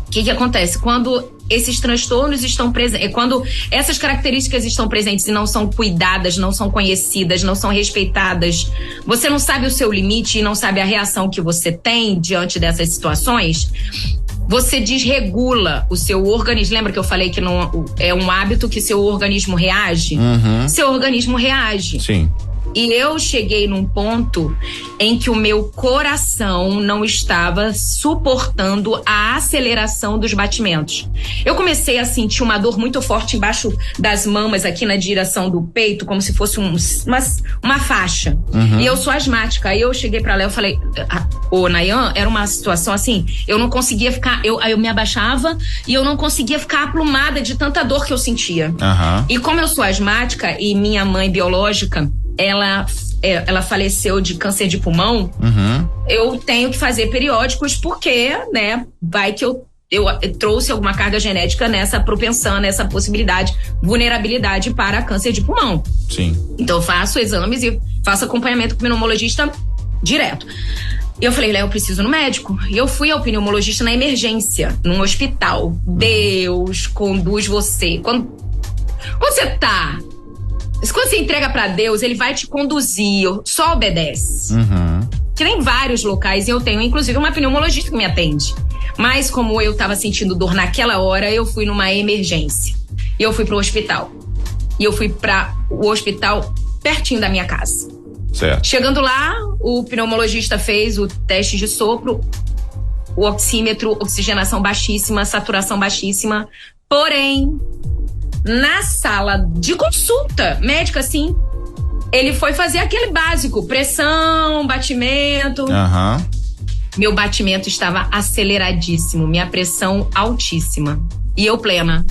o que acontece? Quando esses transtornos estão presentes, quando essas características estão presentes e não são cuidadas, não são conhecidas, não são respeitadas, você não sabe o seu limite e não sabe a reação que você tem diante dessas situações, você desregula o seu organismo. Lembra que eu falei que não é um hábito que seu organismo reage? Seu organismo reage. Sim. E eu cheguei num ponto em que o meu coração não estava suportando a aceleração dos batimentos. Eu comecei a sentir uma dor muito forte embaixo das mamas, aqui na direção do peito, como se fosse uma faixa. E eu sou asmática. Aí eu cheguei pra lá e falei, Nayan, era uma situação assim, eu não conseguia ficar, eu me abaixava e eu não conseguia ficar aplumada de tanta dor que eu sentia. E como eu sou asmática e minha mãe biológica, ela faleceu de câncer de pulmão, eu tenho que fazer periódicos porque, né, vai que eu trouxe alguma carga genética nessa propensão, nessa possibilidade, vulnerabilidade para câncer de pulmão. Sim. Então eu faço exames e faço acompanhamento com o pneumologista direto. E eu falei, Léo, eu preciso ir no médico. E eu fui ao pneumologista na emergência, num hospital. Deus conduz você. Quando você entrega pra Deus, ele vai te conduzir, só obedece. que tem vários locais e eu tenho inclusive uma pneumologista que me atende. Mas como eu tava sentindo dor naquela hora, eu fui numa emergência. E eu fui pro hospital. E eu fui para o hospital pertinho da minha casa. Certo. Chegando lá, o pneumologista fez o teste de sopro, o oxímetro, oxigenação baixíssima, saturação baixíssima. Porém, na sala de consulta médica, assim, ele foi fazer aquele básico, pressão, batimento. Meu batimento estava aceleradíssimo, minha pressão altíssima. E eu plena.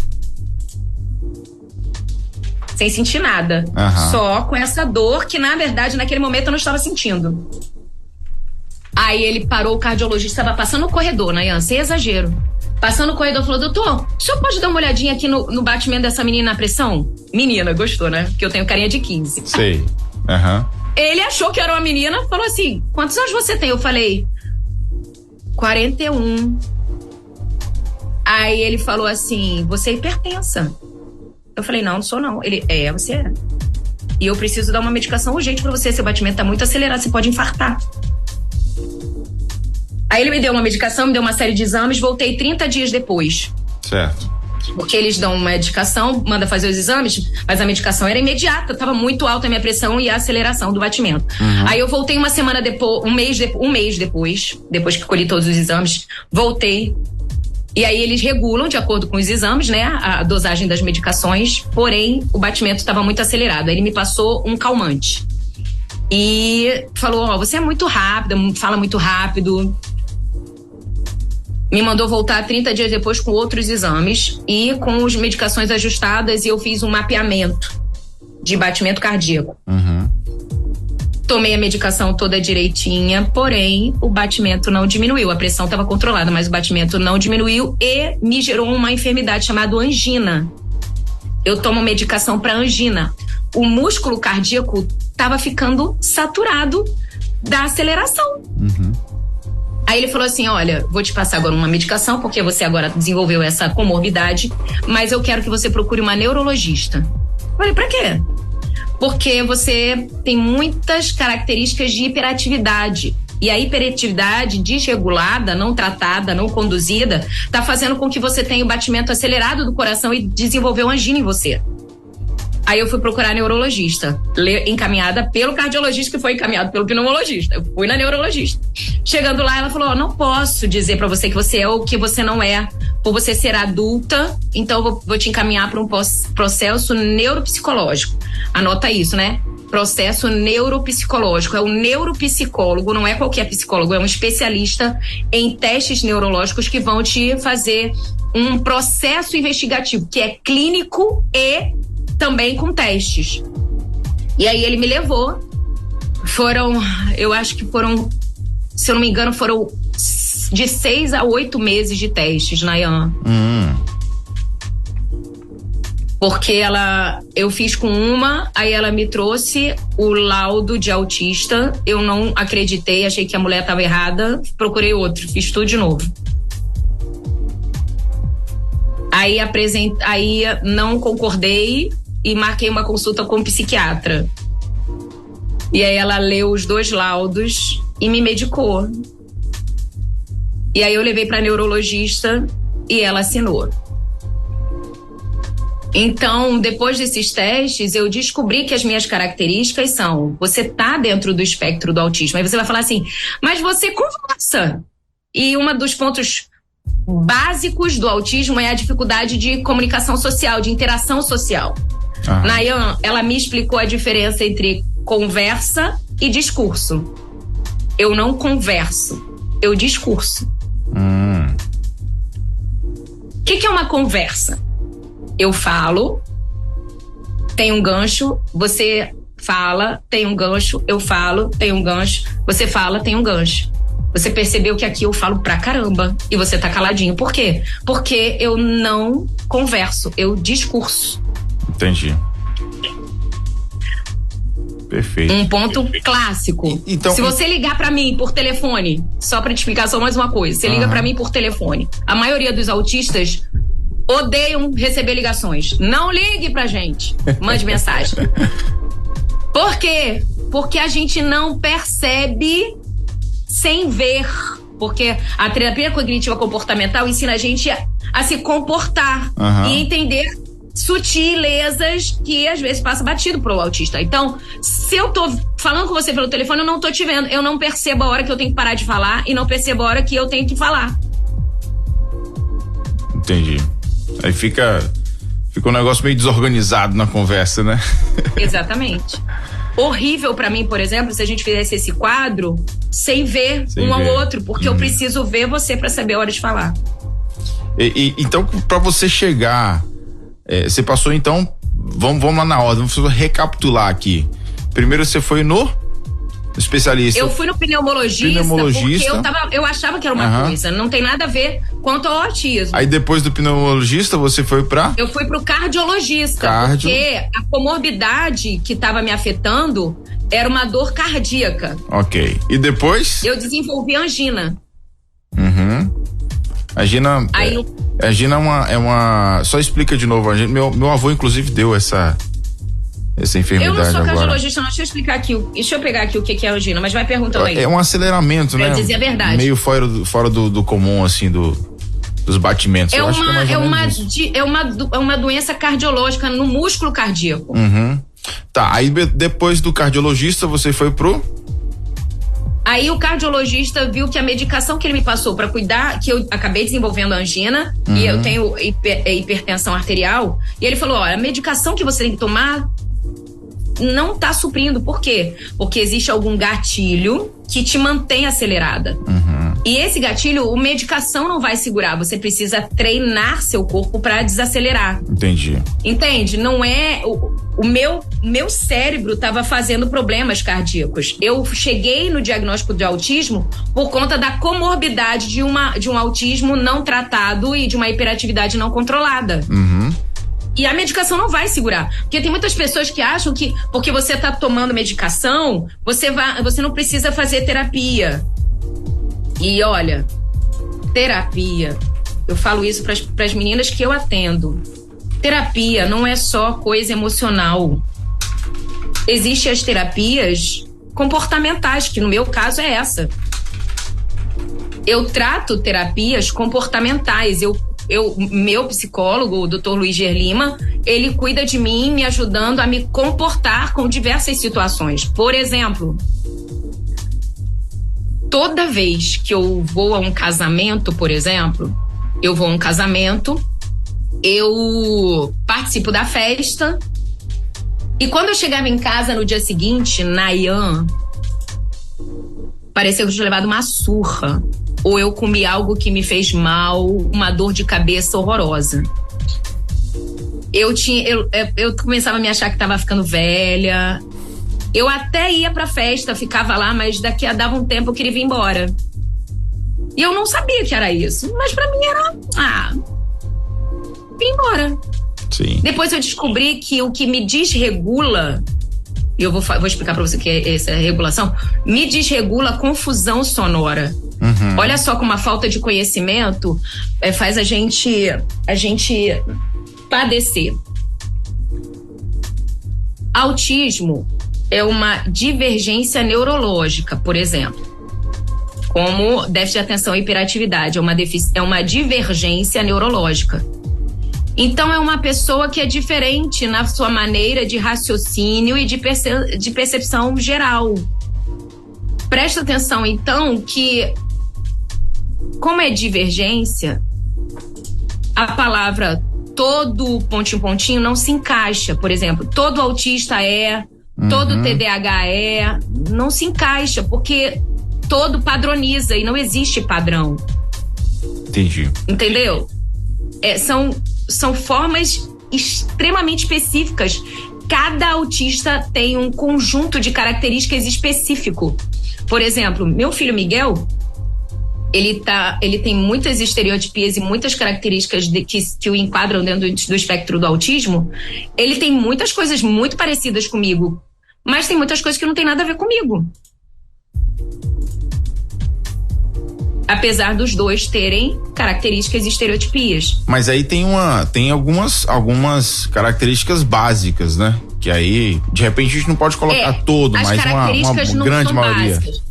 Sem sentir nada. Só com essa dor que, na verdade, naquele momento eu não estava sentindo. Aí ele parou, o cardiologista estava passando no corredor, Nayan, sem exagero. Passando no corredor, falou: doutor, o senhor pode dar uma olhadinha aqui no batimento dessa menina na pressão? Menina, gostou, né? Porque eu tenho carinha de 15. Sei. Ele achou que era uma menina, falou assim: quantos anos você tem? Eu falei: 41. Aí ele falou assim: você é hipertensa. Eu falei: não sou não. Ele: você é. E eu preciso dar uma medicação urgente pra você, seu batimento tá muito acelerado, você pode infartar. Aí ele me deu uma medicação, me deu uma série de exames, voltei 30 dias depois. Certo. Porque eles dão uma medicação, manda fazer os exames, mas a medicação era imediata, tava muito alta a minha pressão e a aceleração do batimento. Aí eu voltei uma semana depois, um mês depois que colhi todos os exames, voltei. E aí eles regulam de acordo com os exames, né, a dosagem das medicações, porém o batimento estava muito acelerado. Aí ele me passou um calmante. E falou: você é muito rápida, fala muito rápido. Me mandou voltar 30 dias depois com outros exames e com as medicações ajustadas, e eu fiz um mapeamento de batimento cardíaco. Tomei a medicação toda direitinha, porém o batimento não diminuiu. A pressão estava controlada, mas o batimento não diminuiu e me gerou uma enfermidade chamada angina. Eu tomo medicação para angina. O músculo cardíaco estava ficando saturado da aceleração. Aí ele falou assim: olha, vou te passar agora uma medicação, porque você agora desenvolveu essa comorbidade, mas eu quero que você procure uma neurologista. Eu falei: pra quê? Porque você tem muitas características de hiperatividade. E a hiperatividade desregulada, não tratada, não conduzida, tá fazendo com que você tenha o batimento acelerado do coração e desenvolveu angina em você. Aí eu fui procurar neurologista, encaminhada pelo cardiologista, que foi encaminhado pelo pneumologista. Eu fui na neurologista. Chegando lá, ela falou: não posso dizer pra você que você é ou que você não é, por você ser adulta, então eu vou te encaminhar para um processo neuropsicológico. Anota isso, né? Processo neuropsicológico. É um neuropsicólogo, não é qualquer psicólogo, é um especialista em testes neurológicos que vão te fazer um processo investigativo, que é clínico e também com testes. E aí ele me levou. Eu acho que foram, se eu não me engano, foram de 6 a 8 meses de testes, Nayan. Porque eu fiz com uma, aí ela me trouxe o laudo de autista. Eu não acreditei, achei que a mulher estava errada, procurei outro, fiz tudo de novo. Aí não concordei e marquei uma consulta com um psiquiatra. E aí ela leu os 2 laudos e me medicou. E aí eu levei para neurologista e ela assinou. Então, depois desses testes, eu descobri que as minhas características são: você tá dentro do espectro do autismo. Aí você vai falar assim: mas você conversa. E um dos pontos básicos do autismo é a dificuldade de comunicação social, de interação social. Nayan, ela me explicou a diferença entre conversa e discurso. Eu não converso, eu discurso. O que é uma conversa? Eu falo, tem um gancho, você fala, tem um gancho, eu falo, tem um gancho, você fala, tem um gancho. Você percebeu que aqui eu falo pra caramba e você tá caladinho. Por quê? Porque eu não converso, eu discurso. Entendi. Perfeito. Um ponto clássico. Então, se você ligar pra mim por telefone, só pra te explicar só mais uma coisa, você liga pra mim por telefone. A maioria dos autistas odeiam receber ligações. Não ligue pra gente. Mande mensagem. Por quê? Porque a gente não percebe sem ver. Porque a terapia cognitiva comportamental ensina a gente a se comportar e entender sutilezas que às vezes passa batido pro autista. Então, se eu tô falando com você pelo telefone, eu não tô te vendo. Eu não percebo a hora que eu tenho que parar de falar e não percebo a hora que eu tenho que falar. Entendi. Aí fica um negócio meio desorganizado na conversa, né? Exatamente. Horrível pra mim, por exemplo, se a gente fizesse esse quadro sem ver ao outro, porque eu preciso ver você pra saber a hora de falar. Então, pra você chegar, você passou então, vamos lá na ordem, vamos recapitular aqui. Primeiro você foi no especialista. Eu fui no pneumologista. Porque eu achava que era uma coisa, não tem nada a ver quanto ao autismo. Aí depois do pneumologista você foi pra? Eu fui pro cardiologista, porque a comorbidade que tava me afetando era uma dor cardíaca. Ok. E depois? Eu desenvolvi angina. Angina. Angina é uma. Só explica de novo. Meu avô, inclusive, deu essa enfermidade. Eu não sou agora. cardiologista, não. Deixa eu explicar aqui. Deixa eu pegar aqui o que é angina, mas vai perguntando aí. É um aceleramento, né? Pra dizer a verdade. Meio fora do comum, assim, dos batimentos. É uma doença cardiológica no músculo cardíaco. Tá, aí depois do cardiologista você foi pro? Aí o cardiologista viu que a medicação que ele me passou pra cuidar, que eu acabei desenvolvendo angina e eu tenho hipertensão arterial, e ele falou, a medicação que você tem que tomar não tá suprindo. Por quê? Porque existe algum gatilho que te mantém acelerada. E esse gatilho, a medicação não vai segurar. Você precisa treinar seu corpo pra desacelerar. Entendi. Entende? Não é... O meu cérebro tava fazendo problemas cardíacos. Eu cheguei no diagnóstico de autismo por conta da comorbidade de um autismo não tratado e de uma hiperatividade não controlada. E a medicação não vai segurar. Porque tem muitas pessoas que acham que porque você tá tomando medicação, você não precisa fazer terapia. E olha, terapia, eu falo isso para as meninas que eu atendo. Terapia não é só coisa emocional. Existem as terapias comportamentais, que no meu caso é essa. Eu trato terapias comportamentais. Meu psicólogo, o Dr. Luiz Gerlima, ele cuida de mim, me ajudando a me comportar com diversas situações. Por exemplo, toda vez que eu vou a um casamento, por exemplo, eu participo da festa, e quando eu chegava em casa no dia seguinte, Nayan, parecia que eu tinha levado uma surra. Ou eu comi algo que me fez mal, uma dor de cabeça horrorosa. Eu começava a me achar que tava ficando velha. Eu até ia pra festa, ficava lá, mas dava um tempo eu queria vir embora. E eu não sabia que era isso. Mas pra mim era, vim embora. Sim. Depois eu descobri que o que me desregula, e eu vou explicar pra você o que é essa regulação, me desregula a confusão sonora. Olha só como a falta de conhecimento faz a gente padecer. Autismo é uma divergência neurológica, por exemplo, como déficit de atenção e hiperatividade, é uma divergência neurológica. Então é uma pessoa que é diferente na sua maneira de raciocínio e de percepção geral. Presta atenção, então, que como é divergência, a palavra todo pontinho não se encaixa. Por exemplo, todo autista todo TDAH não se encaixa, porque todo padroniza e não existe padrão. Entendi. Entendeu? São formas extremamente específicas. Cada autista tem um conjunto de características específico. Por exemplo, meu filho Miguel, ele tem muitas estereotipias e muitas características que o enquadram dentro do espectro do autismo. Ele tem muitas coisas muito parecidas comigo, mas tem muitas coisas que não tem nada a ver comigo. Apesar dos dois terem características e estereotipias. Mas aí tem algumas características básicas, né? Que aí, de repente, a gente não pode colocar todo, mas uma grande maioria. Básicas.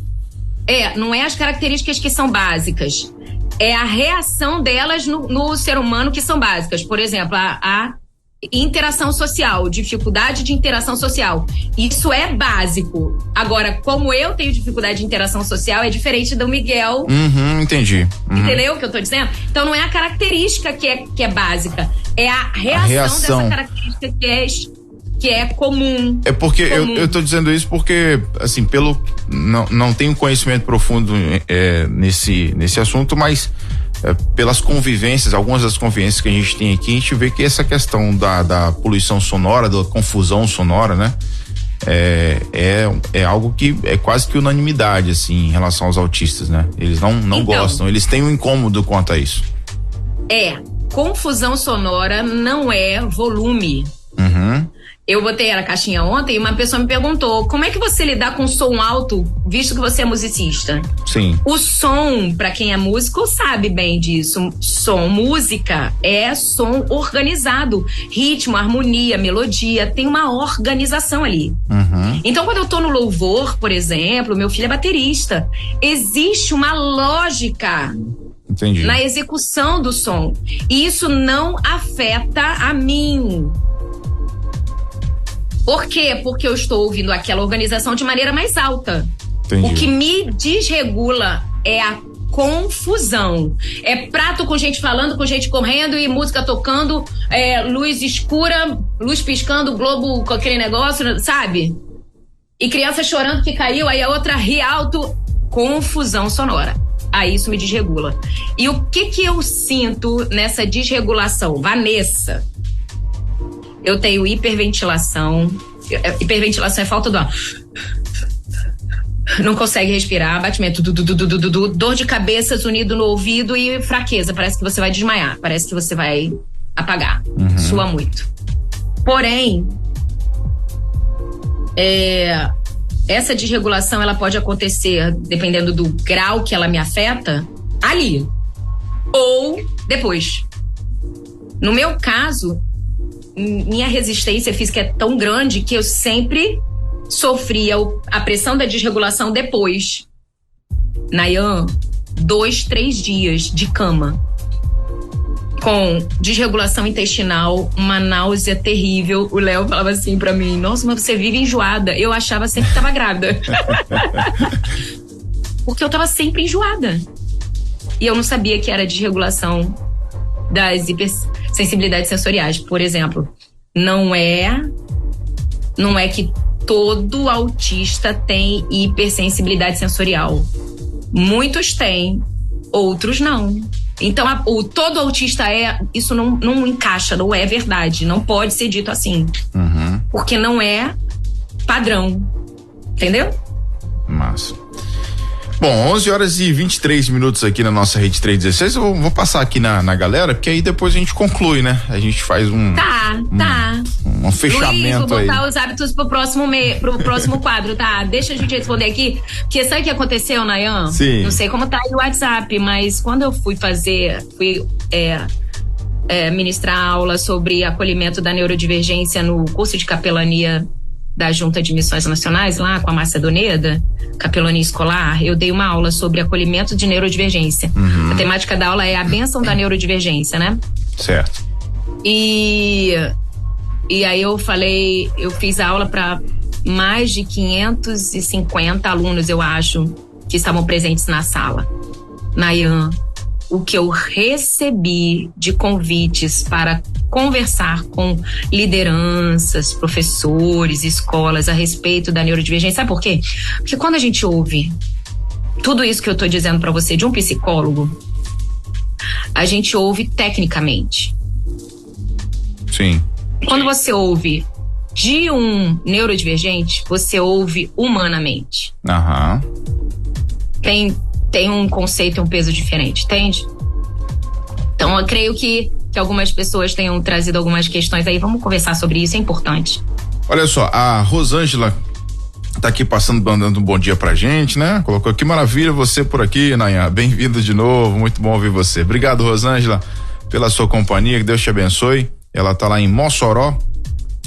Não é as características que são básicas. É a reação delas no ser humano que são básicas. Por exemplo, a interação social, dificuldade de interação social. Isso é básico. Agora, como eu tenho dificuldade de interação social, é diferente do Miguel. Entendi. Entendeu o que eu tô dizendo? Então não é a característica que é básica, é a reação dessa característica que é comum. É porque eu tô dizendo isso porque, assim, não tenho conhecimento profundo nesse assunto, mas pelas convivências, algumas das convivências que a gente tem aqui, a gente vê que essa questão da poluição sonora, da confusão sonora, né? É algo que é quase que unanimidade, assim, em relação aos autistas, né? Eles não gostam, eles têm um incômodo quanto a isso. Confusão sonora não é volume. Eu botei a caixinha ontem e uma pessoa me perguntou: como é que você lidar com som alto, visto que você é musicista? Sim. O som, pra quem é músico, sabe bem disso. Música é som organizado. Ritmo, harmonia, melodia, tem uma organização ali. Então, quando eu tô no louvor, por exemplo, meu filho é baterista. Existe uma lógica. Entendi. Na execução do som. E isso não afeta a mim. Por quê? Porque eu estou ouvindo aquela organização de maneira mais alta. Entendi. O que me desregula é a confusão. É prato com gente falando, com gente correndo e música tocando, luz escura, luz piscando, globo com aquele negócio, sabe? E criança chorando que caiu, aí a outra ri alto. Confusão sonora. Aí isso me desregula. E o que eu sinto nessa desregulação? Vanessa, eu tenho hiperventilação. Hiperventilação é falta do ar. Não consegue respirar, batimento, dor de cabeça, zunido no ouvido e fraqueza. Parece que você vai desmaiar, parece que você vai apagar. Sua muito. Porém, essa desregulação ela pode acontecer, dependendo do grau que ela me afeta, ali. Ou depois. No meu caso, minha resistência física é tão grande que eu sempre sofria a pressão da desregulação depois. Nayan, 2-3 dias de cama. Com desregulação intestinal, uma náusea terrível. O Léo falava assim pra mim: nossa, mas você vive enjoada. Eu achava sempre que tava grávida. Porque eu tava sempre enjoada. E eu não sabia que era desregulação das hipersensibilidades sensoriais. Por exemplo, não é que todo autista tem hipersensibilidade sensorial. Muitos têm, outros não. Então, todo autista isso não encaixa, não é verdade. Não pode ser dito assim. Porque não é padrão. Entendeu? Massa. Bom, 11h23 aqui na nossa Rede 316. Eu vou passar aqui na galera, porque aí depois a gente conclui, né? A gente faz um fechamento. Luiz, vou botar os hábitos pro próximo quadro, tá? Deixa a gente responder aqui, porque sabe o que aconteceu, Nayan? Sim. Não sei como tá aí o WhatsApp, mas quando eu fui ministrar aula sobre acolhimento da neurodivergência no curso de capelania da Junta de Missões Nacionais, lá com a Márcia Doneda, capelania escolar, eu dei uma aula sobre acolhimento de neurodivergência. A temática da aula é a bênção da neurodivergência, né? Certo. E aí eu fiz a aula para mais de 550 alunos, eu acho, que estavam presentes na sala. Nayan, o que eu recebi de convites para conversar com lideranças, professores, escolas a respeito da neurodivergência. Sabe por quê? Porque quando a gente ouve tudo isso que eu tô dizendo para você de um psicólogo, a gente ouve tecnicamente. Sim. Quando você ouve de um neurodivergente, você ouve humanamente. Tem um conceito e um peso diferente, entende? Então eu creio que algumas pessoas tenham trazido algumas questões aí. Vamos conversar sobre isso, é importante. Olha só, a Rosângela tá aqui dando um bom dia pra gente, né? Colocou que maravilha você por aqui, Nayan. Bem-vindo de novo, muito bom ouvir você. Obrigado, Rosângela, pela sua companhia, que Deus te abençoe. Ela tá lá em Mossoró,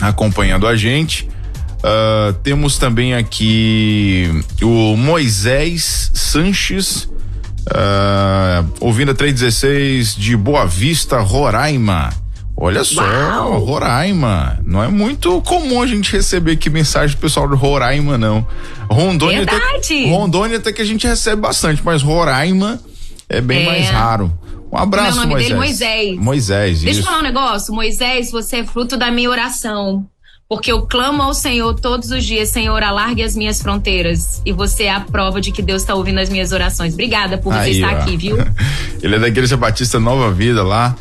acompanhando a gente. Temos também aqui o Moisés Sanches, ouvindo a 316 de Boa Vista, Roraima. Olha só, uau. Roraima. Não é muito comum a gente receber aqui mensagem do pessoal de Roraima, não. Rondônia até que a gente recebe bastante, mas Roraima é bem mais raro. Um abraço, Moisés. O nome dele é Moisés. Moisés, Deixa eu falar um negócio. Moisés, você é fruto da minha oração. Porque eu clamo ao Senhor todos os dias, Senhor, alargue as minhas fronteiras. E você é a prova de que Deus está ouvindo as minhas orações. Obrigada por você estar aqui, viu? Ele é da Igreja Batista Nova Vida, lá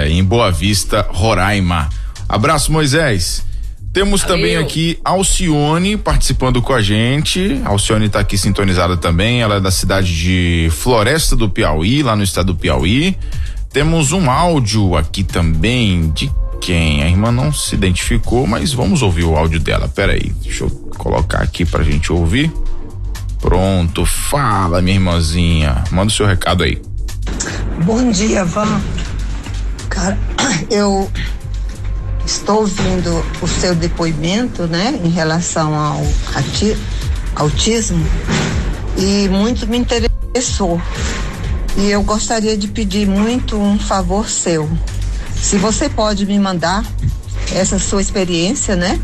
em Boa Vista, Roraima. Abraço, Moisés. Temos também aqui Alcione participando com a gente. Alcione está aqui sintonizada também. Ela é da cidade de Floresta do Piauí, lá no estado do Piauí. Temos um áudio aqui também de quem? A irmã não se identificou, mas vamos ouvir o áudio dela. Pera aí, deixa eu colocar aqui pra gente ouvir. Pronto, fala, minha irmãzinha. Manda o seu recado aí. Bom dia, Van. Cara, eu estou ouvindo o seu depoimento, né, em relação ao autismo, e muito me interessou. E eu gostaria de pedir muito um favor seu. Se você pode me mandar essa sua experiência, né?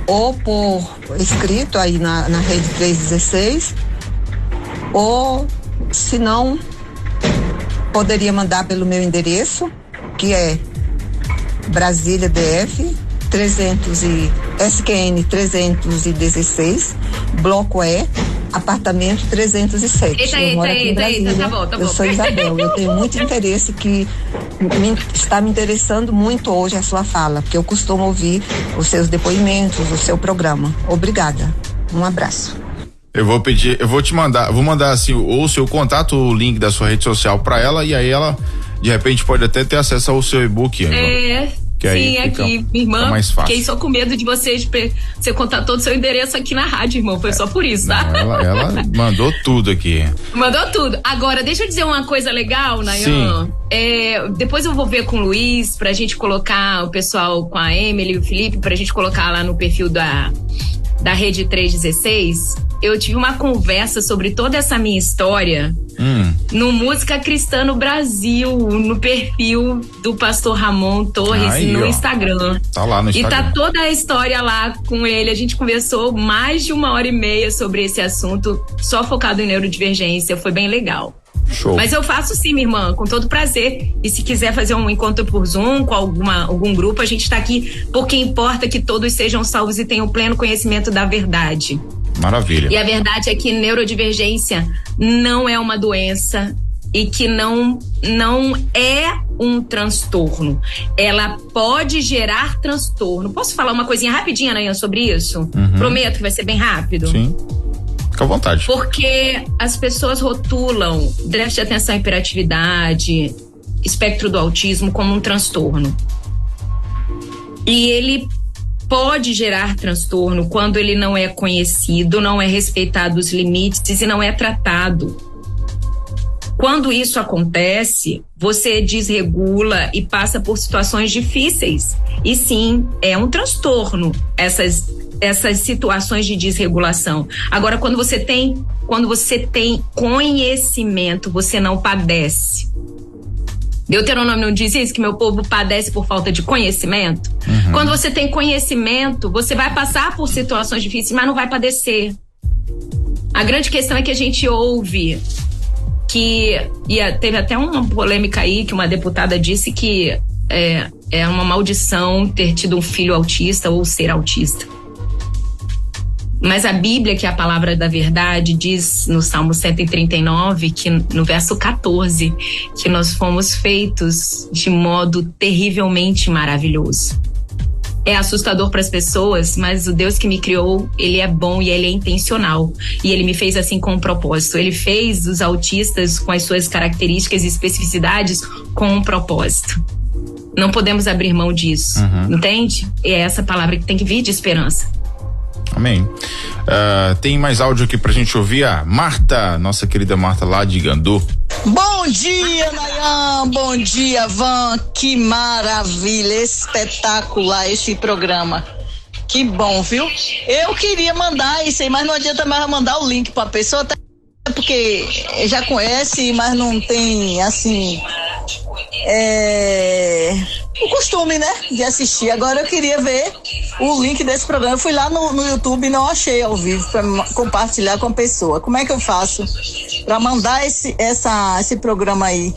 Ou por escrito aí na Rede 316, ou se não, poderia mandar pelo meu endereço, que é Brasília DF 300 e SQN 316, Bloco E, apartamento 307. Eita, tá bom. Eu sou Isabel, eu tenho muito interesse que está me interessando muito hoje a sua fala, porque eu costumo ouvir os seus depoimentos, o seu programa. Obrigada. Um abraço. Vou mandar assim, ou o seu contato, o link da sua rede social para ela, e aí ela, de repente, pode até ter acesso ao seu e-book. Que sim, aqui, minha irmã, fiquei só com medo de você contar todo o seu endereço aqui na rádio, irmão, foi só por isso, tá? Não, ela mandou tudo aqui. Mandou tudo. Agora, deixa eu dizer uma coisa legal, Nayan. Depois eu vou ver com o Luiz, pra gente colocar o pessoal com a Emily e o Felipe, pra gente colocar lá no perfil da Rede 316. Eu tive uma conversa sobre toda essa minha história no Música Cristã no Brasil, no perfil do pastor Ramon Torres no Instagram. Tá lá no Instagram. E tá toda a história lá com ele. A gente conversou mais de 1h30 sobre esse assunto, só focado em neurodivergência. Foi bem legal. Show. Mas eu faço sim, minha irmã, com todo prazer. E se quiser fazer um encontro por Zoom com algum grupo, a gente tá aqui porque importa que todos sejam salvos e tenham pleno conhecimento da verdade. Maravilha. E a verdade é que neurodivergência não é uma doença e que não é um transtorno. Ela pode gerar transtorno. Posso falar uma coisinha rapidinha, Nayan, sobre isso? Prometo que vai ser bem rápido. Sim. Fica à vontade. Porque as pessoas rotulam déficit de atenção e hiperatividade, espectro do autismo como um transtorno. E ele pode gerar transtorno quando ele não é conhecido, não é respeitado os limites e não é tratado. Quando isso acontece, você desregula e passa por situações difíceis. E sim, é um transtorno essas situações de desregulação. Agora, quando você tem conhecimento, você não padece. Deuteronômio não diz isso, que meu povo padece por falta de conhecimento? Quando você tem conhecimento, você vai passar por situações difíceis, mas não vai padecer. A grande questão é que a gente ouve teve até uma polêmica aí, que uma deputada disse que é uma maldição ter tido um filho autista ou ser autista. Mas a Bíblia, que é a palavra da verdade, diz no Salmo 139, que no verso 14, que nós fomos feitos de modo terrivelmente maravilhoso. É assustador para as pessoas, mas o Deus que me criou, ele é bom e ele é intencional. E ele me fez assim com um propósito. Ele fez os autistas com as suas características e especificidades com um propósito. Não podemos abrir mão disso, entende? E é essa palavra que tem que vir de esperança. Amém. Tem mais áudio aqui pra gente ouvir a Marta, nossa querida Marta lá de Gandu. Bom dia, Nayan, bom dia, Van, que maravilha, espetacular esse programa. Que bom, viu? Eu queria mandar isso aí, mas não adianta mais mandar o link pra pessoa, até porque já conhece, mas não tem, assim, o costume, né, de assistir. Agora eu queria ver o link desse programa. Eu fui lá no YouTube e não achei ao vivo para compartilhar com a pessoa. Como é que eu faço para mandar esse programa aí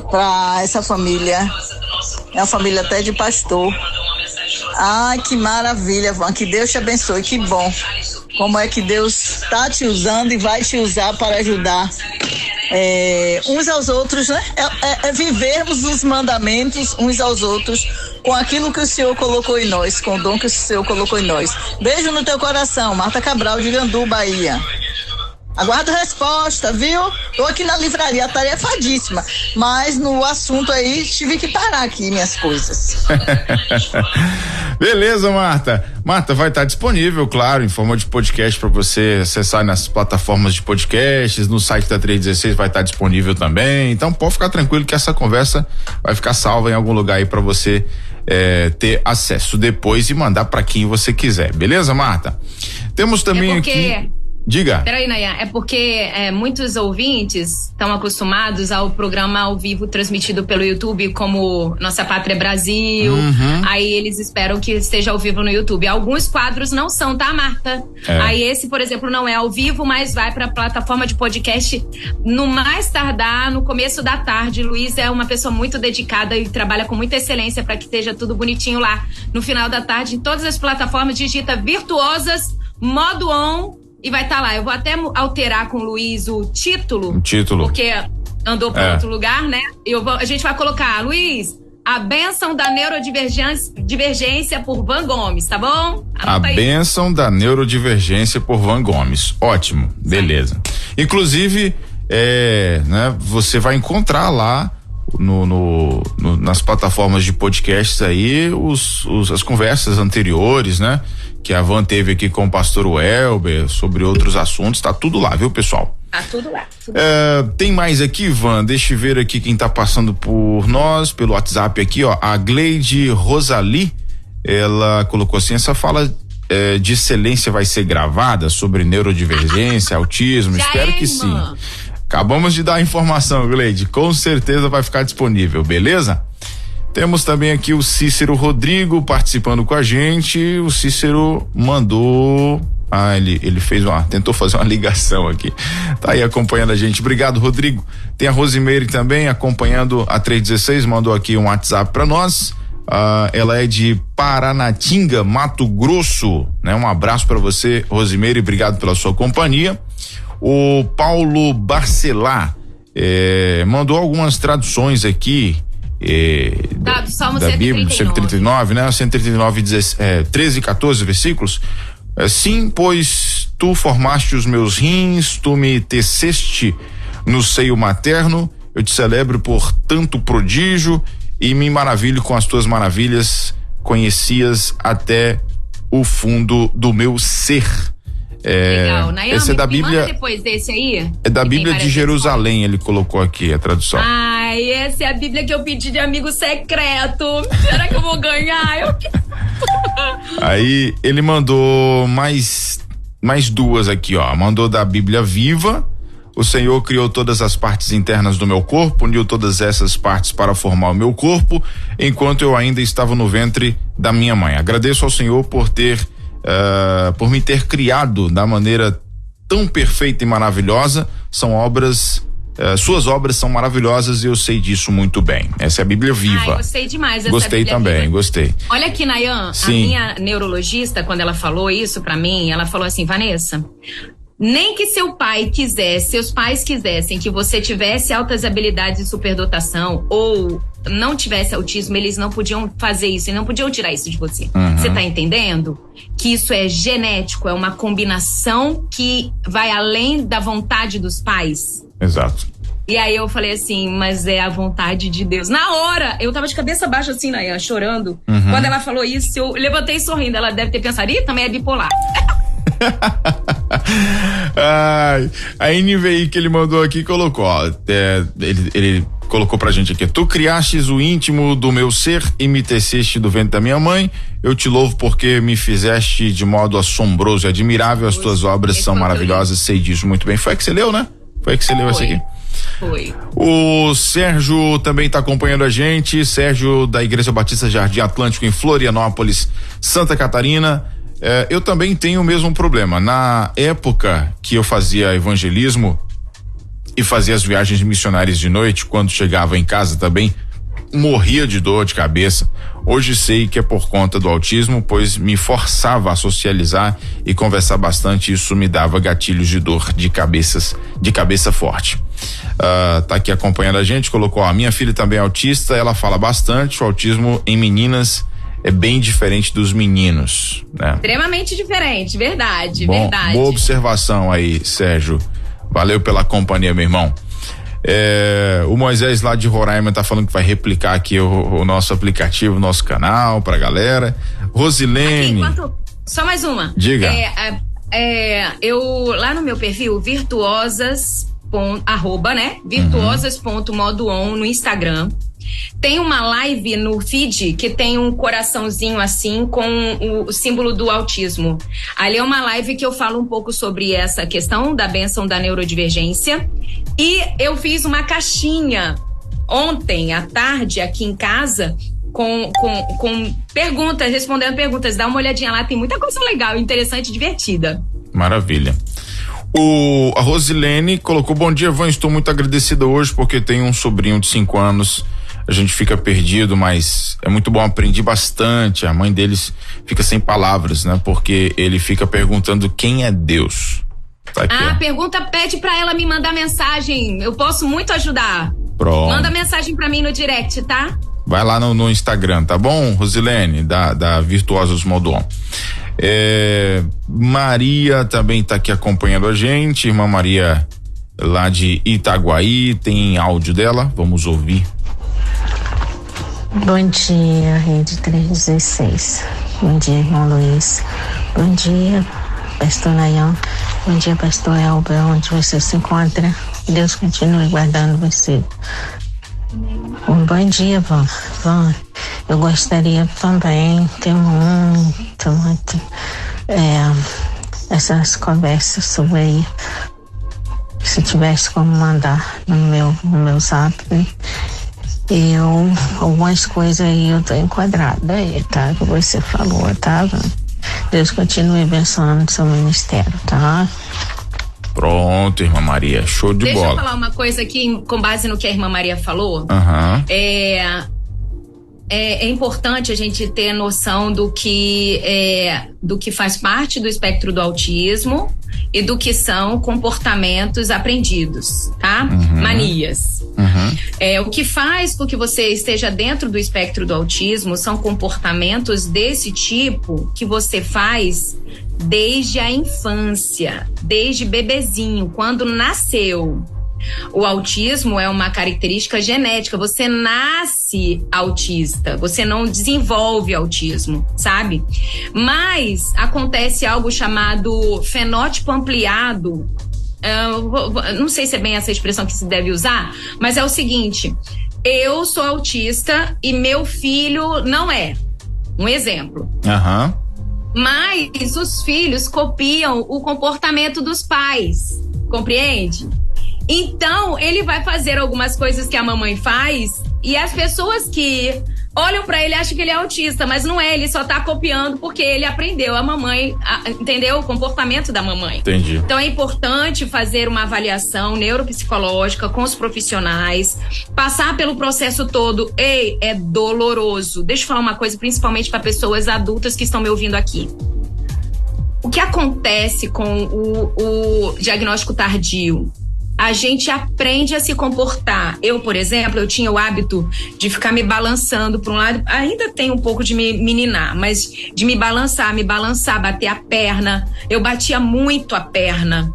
para essa família? É uma família até de pastor. Ai, que maravilha, Van, que Deus te abençoe, que bom. Como é que Deus está te usando e vai te usar para ajudar uns aos outros, né? Vivermos os mandamentos uns aos outros com aquilo que o Senhor colocou em nós, com o dom que o Senhor colocou em nós. Beijo no teu coração, Marta Cabral de Gandu, Bahia. Aguardo resposta, viu? Tô aqui na livraria, tarefadíssima, mas no assunto aí tive que parar aqui minhas coisas. Beleza, Marta. Marta, vai estar disponível, claro, em forma de podcast para você acessar nas plataformas de podcasts, no site da 316 vai estar disponível também. Então pode ficar tranquilo que essa conversa vai ficar salva em algum lugar aí para você ter acesso depois e mandar para quem você quiser. Beleza, Marta? Temos também aqui. Diga. Peraí, Nayan, é porque muitos ouvintes estão acostumados ao programa ao vivo transmitido pelo YouTube, como Nossa Pátria Brasil. Aí eles esperam que esteja ao vivo no YouTube. Alguns quadros não são, tá, Marta? Aí esse, por exemplo, não é ao vivo, mas vai pra plataforma de podcast no mais tardar, no começo da tarde. Luiz é uma pessoa muito dedicada e trabalha com muita excelência para que esteja tudo bonitinho lá. No final da tarde, em todas as plataformas, digita Virtuosas, modo on, e vai estar lá. Eu vou até alterar com o Luiz o título. Porque andou para outro lugar, né? A gente vai colocar, Luiz, a bênção da neurodivergência por Van Gomes, tá bom? Anota aí. Bênção da neurodivergência por Van Gomes. Ótimo, beleza. Inclusive, né, você vai encontrar lá nas plataformas de podcasts aí as conversas anteriores, né? Que a Van teve aqui com o pastor Welber sobre outros assuntos, tá tudo lá, viu, pessoal? Tá tudo lá. Tem mais aqui, Van, deixa eu ver aqui quem tá passando por nós, pelo WhatsApp aqui, ó, a Gleide Rosali, ela colocou assim, essa fala de excelência vai ser gravada sobre neurodivergência, autismo, espero que sim. Acabamos de dar a informação, Gleide, com certeza vai ficar disponível, beleza? Temos também aqui o Cícero Rodrigo participando com a gente. O Cícero mandou. Ele tentou fazer uma ligação aqui. Tá aí acompanhando a gente. Obrigado, Rodrigo. Tem a Rosimeire também acompanhando a 316, mandou aqui um WhatsApp para nós. Ela é de Paranatinga, Mato Grosso, né? Um abraço para você, Rosimeire, obrigado pela sua companhia. O Paulo Barcelar mandou algumas traduções aqui. Do Salmo da 139. Bíblia, 139, né? 139, 13 e 14 versículos. Sim, pois tu formaste os meus rins, tu me teceste no seio materno, eu te celebro por tanto prodígio e me maravilho com as tuas maravilhas, conhecias até o fundo do meu ser. Legal, Nayan, esse é da Bíblia. Manda depois desse aí. É da Bíblia de Jerusalém, ele colocou aqui a tradução. Essa é a Bíblia que eu pedi de amigo secreto. Será que eu vou ganhar? Aí ele mandou mais duas aqui, ó. Mandou da Bíblia Viva. O Senhor criou todas as partes internas do meu corpo, uniu todas essas partes para formar o meu corpo, enquanto eu ainda estava no ventre da minha mãe. Agradeço ao Senhor por me ter criado da maneira tão perfeita e maravilhosa. Suas obras são maravilhosas e eu sei disso muito bem. Essa é a Bíblia Viva. Gostei demais dessa Gostei Bíblia também, Viva. gostei. Olha aqui, Nayan, a minha neurologista, quando ela falou isso pra mim, ela falou assim, Vanessa, nem que seus pais quisessem que você tivesse altas habilidades de superdotação ou não tivesse autismo, eles não podiam fazer isso e não podiam tirar isso de você. Você tá entendendo? Que isso é genético, é uma combinação que vai além da vontade dos pais. Exato. E aí eu falei assim, mas é a vontade de Deus. Na hora, eu tava de cabeça baixa assim, Nayan, chorando. Quando ela falou isso, eu levantei sorrindo. Ela deve ter pensado, também é bipolar. A NVI que ele mandou aqui colocou, ele colocou pra gente aqui: tu criastes o íntimo do meu ser e me teceste do ventre da minha mãe, eu te louvo porque me fizeste de modo assombroso e admirável, as tuas obras são maravilhosas, sei disso muito bem. Foi a que você leu, né? Foi a que você leu essa aqui? Foi. O Sérgio também está acompanhando a gente, Sérgio da Igreja Batista Jardim Atlântico em Florianópolis, Santa Catarina. Eu também tenho o mesmo problema. Na época que eu fazia evangelismo e fazia as viagens missionárias de noite, quando chegava em casa também morria de dor de cabeça. Hoje sei que é por conta do autismo, pois me forçava a socializar e conversar bastante, isso me dava gatilhos de dor de cabeça forte. Tá aqui acompanhando a gente, colocou: a minha filha também é autista, ela fala bastante, o autismo em meninas é bem diferente dos meninos, né? Extremamente diferente, verdade. Boa observação aí, Sérgio. Valeu pela companhia, meu irmão. O Moisés lá de Roraima tá falando que vai replicar aqui o nosso aplicativo, o nosso canal pra galera. Rosilene. Só mais uma. Diga. Eu lá no meu perfil, virtuosas.modoon no Instagram. Tem uma live no feed que tem um coraçãozinho assim com o símbolo do autismo. Ali é uma live que eu falo um pouco sobre essa questão da bênção da neurodivergência. E eu fiz uma caixinha ontem à tarde aqui em casa com perguntas, respondendo perguntas. Dá uma olhadinha lá, tem muita coisa legal, interessante e divertida. Maravilha. A Rosilene colocou: bom dia, Van, estou muito agradecida hoje porque tenho um sobrinho de 5 anos. A gente fica perdido, mas é muito bom, aprendi bastante. A mãe deles fica sem palavras, né? Porque ele fica perguntando quem é Deus. Tá aqui, pede pra ela me mandar mensagem, eu posso muito ajudar. Pronto. Manda mensagem pra mim no direct, tá? Vai lá no Instagram, tá bom, Rosilene, da Virtuosas Modoon. Maria também tá aqui acompanhando a gente, irmã Maria lá de Itaguaí, tem áudio dela, vamos ouvir. Bom dia, Rede 316. Bom dia, irmão Luiz. Bom dia, pastor Nayan. Bom dia, pastor Elber, onde você se encontra. Que Deus continue guardando você. Bom dia, Van. Eu gostaria também de ter muito essas conversas sobre aí. Se tivesse como mandar no meu zap, né? Algumas coisas aí eu tô enquadrada aí, tá? Que você falou, tá? Deus continue abençoando o seu ministério, tá? Pronto, irmã Maria, show de bola. Deixa eu falar uma coisa aqui com base no que a irmã Maria falou. É importante a gente ter noção do que faz parte do espectro do autismo e do que são comportamentos aprendidos, tá? Manias. O que faz com que você esteja dentro do espectro do autismo são comportamentos desse tipo que você faz desde a infância, desde bebezinho, quando nasceu. O autismo é uma característica genética, você nasce autista, você não desenvolve autismo, sabe? Mas acontece algo chamado fenótipo ampliado, não sei se é bem essa expressão que se deve usar, mas é o seguinte: eu sou autista e meu filho não é. Um exemplo. Mas os filhos copiam o comportamento dos pais, compreende? Então, ele vai fazer algumas coisas que a mamãe faz e as pessoas que olham pra ele acham que ele é autista, mas não é, ele só tá copiando porque ele aprendeu a mamãe, entendeu? O comportamento da mamãe. Entendi. Então é importante fazer uma avaliação neuropsicológica com os profissionais, passar pelo processo todo. É doloroso. Deixa eu falar uma coisa, principalmente para pessoas adultas que estão me ouvindo aqui. O que acontece com o diagnóstico tardio? A gente aprende a se comportar. Eu, por exemplo, eu tinha o hábito de ficar me balançando para um lado. Ainda tenho um pouco de me meninar, mas de me balançar, bater a perna. Eu batia muito a perna.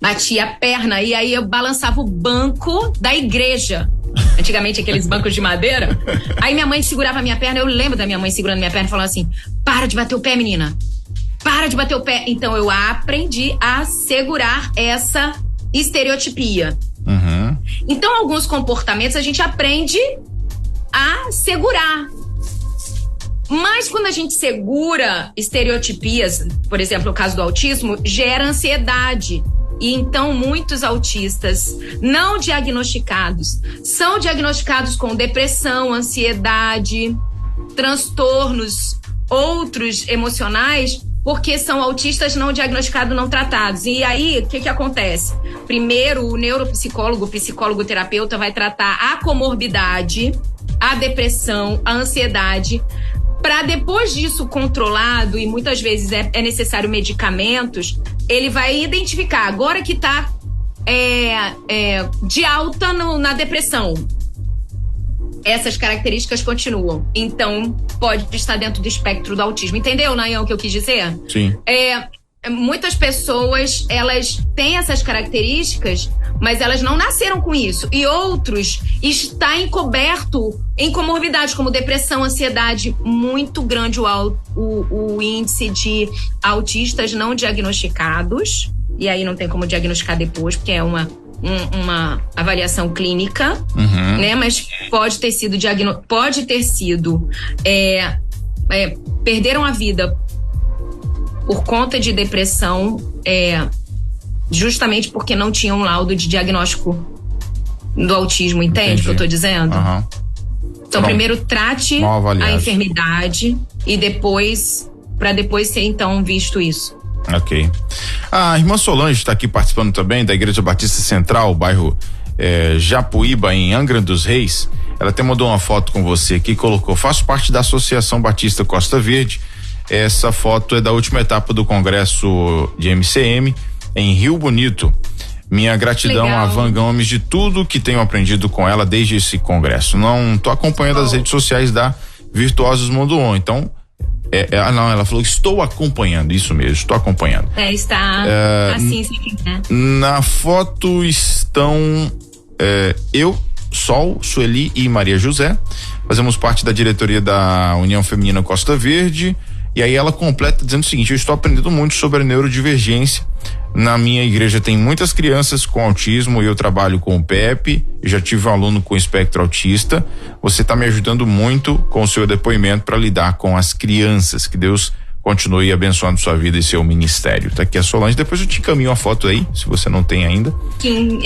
Batia a perna e aí eu balançava o banco da igreja. Antigamente, aqueles bancos de madeira. Aí minha mãe segurava a minha perna. Eu lembro da minha mãe segurando minha perna e falando assim: para de bater o pé, menina. Para de bater o pé. Então eu aprendi a segurar essa estereotipia. Então, alguns comportamentos a gente aprende a segurar. Mas quando a gente segura estereotipias, por exemplo, o caso do autismo, gera ansiedade. E então muitos autistas não diagnosticados são diagnosticados com depressão, ansiedade, transtornos outros emocionais, porque são autistas não diagnosticados, não tratados. E aí, o que acontece? Primeiro, o neuropsicólogo, o psicólogo-terapeuta vai tratar a comorbidade, a depressão, a ansiedade, para depois disso controlado, e muitas vezes é necessário medicamentos, ele vai identificar, agora que está de alta na depressão, essas características continuam. Então, pode estar dentro do espectro do autismo. Entendeu, Nayan, o que eu quis dizer? Sim. Muitas pessoas, elas têm essas características, mas elas não nasceram com isso. E outros está encoberto em comorbidades como depressão, ansiedade. Muito grande o índice de autistas não diagnosticados. E aí não tem como diagnosticar depois, porque é uma avaliação clínica, né? Mas pode ter sido perderam a vida por conta de depressão, justamente porque não tinham um laudo de diagnóstico do autismo, entende o que eu tô dizendo? Então, primeiro trate a enfermidade e para depois ser então visto isso. Ok. A irmã Solange está aqui participando também da Igreja Batista Central, bairro Japuíba, em Angra dos Reis. Ela até mandou uma foto com você aqui, colocou: faço parte da Associação Batista Costa Verde. Essa foto é da última etapa do congresso de MCM em Rio Bonito. Minha gratidão a Van Gomes de tudo que tenho aprendido com ela desde esse congresso. Não tô acompanhando as redes sociais da Virtuosos Mundo On, então ela falou: estou acompanhando, isso mesmo, estou acompanhando. Está assim, se quiser. Na foto estão eu, Sol, Sueli e Maria José. Fazemos parte da diretoria da União Feminina Costa Verde. E aí ela completa dizendo o seguinte: eu estou aprendendo muito sobre a neurodivergência. Na minha igreja tem muitas crianças com autismo e eu trabalho com o PEP. Eu já tive um aluno com espectro autista. Você está me ajudando muito com o seu depoimento para lidar com as crianças. Que Deus continue abençoando sua vida e seu ministério. Tá aqui a Solange, depois eu te encaminho a foto aí, se você não tem ainda. Sim,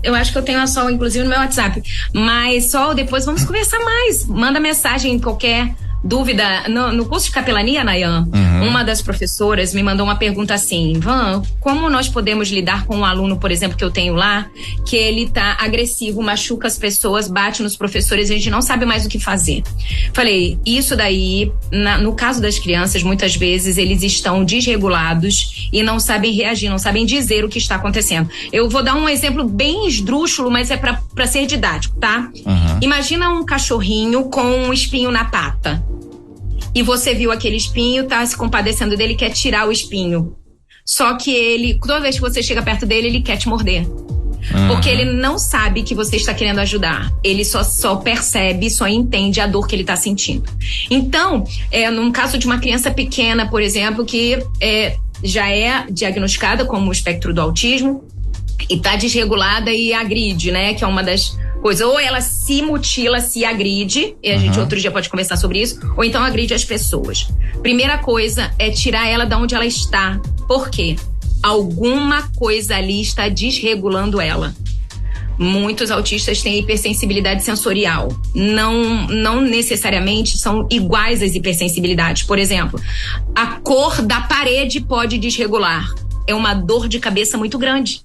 eu acho que eu tenho a Sol, inclusive, no meu WhatsApp. Mas, Sol, depois vamos conversar mais. Manda mensagem em qualquer dúvida. No curso de capelania, Nayan, uma das professoras me mandou uma pergunta assim: Van, como nós podemos lidar com um aluno, por exemplo, que eu tenho lá, que ele tá agressivo, machuca as pessoas, bate nos professores, a gente não sabe mais o que fazer. Falei, isso daí, no caso das crianças, muitas vezes eles estão desregulados e não sabem reagir, não sabem dizer o que está acontecendo. Eu vou dar um exemplo bem esdrúxulo, mas é pra ser didático, tá? Imagina um cachorrinho com um espinho na pata. E você viu aquele espinho, tá se compadecendo dele, quer tirar o espinho. Só que ele, toda vez que você chega perto dele, ele quer te morder. Porque ele não sabe que você está querendo ajudar. Ele só percebe, só entende a dor que ele está sentindo. Então, num caso de uma criança pequena, por exemplo, que já é diagnosticada como o espectro do autismo e está desregulada e agride, né? Que é uma das coisas. Ou ela se mutila, se agride, e a gente outro dia pode conversar sobre isso, ou então agride as pessoas. Primeira coisa é tirar ela de onde ela está. Por quê? Alguma coisa ali está desregulando ela. Muitos autistas têm hipersensibilidade sensorial. Não necessariamente são iguais às hipersensibilidades. Por exemplo, a cor da parede pode desregular. É uma dor de cabeça muito grande.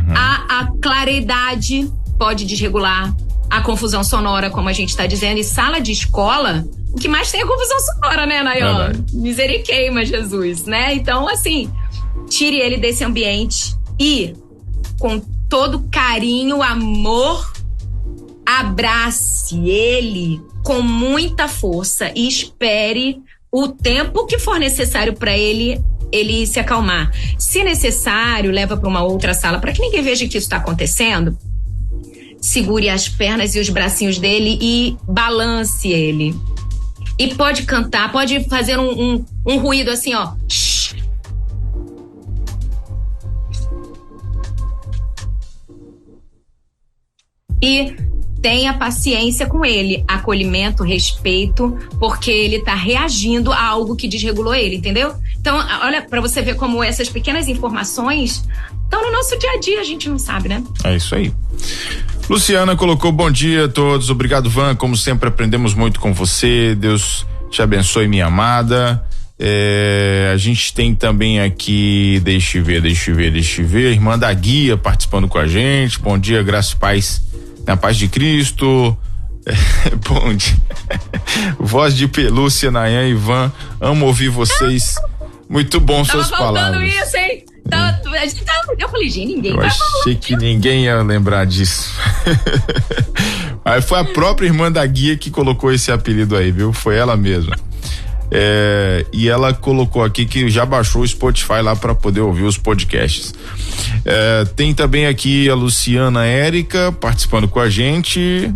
A claridade pode desregular. A confusão sonora, como a gente está dizendo. E sala de escola, o que mais tem é confusão sonora, né, Nayan? Miseriqueima, Jesus, né? Então, assim, tire ele desse ambiente e, com todo carinho, amor, abrace ele com muita força e espere o tempo que for necessário para ele se acalmar. Se necessário, leva para uma outra sala para que ninguém veja que isso está acontecendo. Segure as pernas e os bracinhos dele e balance ele. E pode cantar, pode fazer um ruído assim, ó. e tenha paciência com ele, acolhimento, respeito, porque ele tá reagindo a algo que desregulou ele, entendeu? Então, olha, pra você ver como essas pequenas informações estão no nosso dia a dia, a gente não sabe, né? É isso aí. Luciana colocou: bom dia a todos, obrigado, Van, como sempre aprendemos muito com você, Deus te abençoe, minha amada. A gente tem também aqui, deixa eu ver, irmã da Guia participando com a gente. Bom dia, graça e paz, na paz de Cristo. Bom dia. Voz de pelúcia, Nayan e Ivan, amo ouvir vocês, muito bom suas palavras. Tava faltando isso, hein? Eu falei, gente, ninguém vai falar. Eu achei que ninguém ia lembrar disso. Aí foi a própria irmã da Guia que colocou esse apelido aí, viu? Foi ela mesma. E ela colocou aqui que já baixou o Spotify lá para poder ouvir os podcasts. Tem também aqui a Luciana Érica participando com a gente,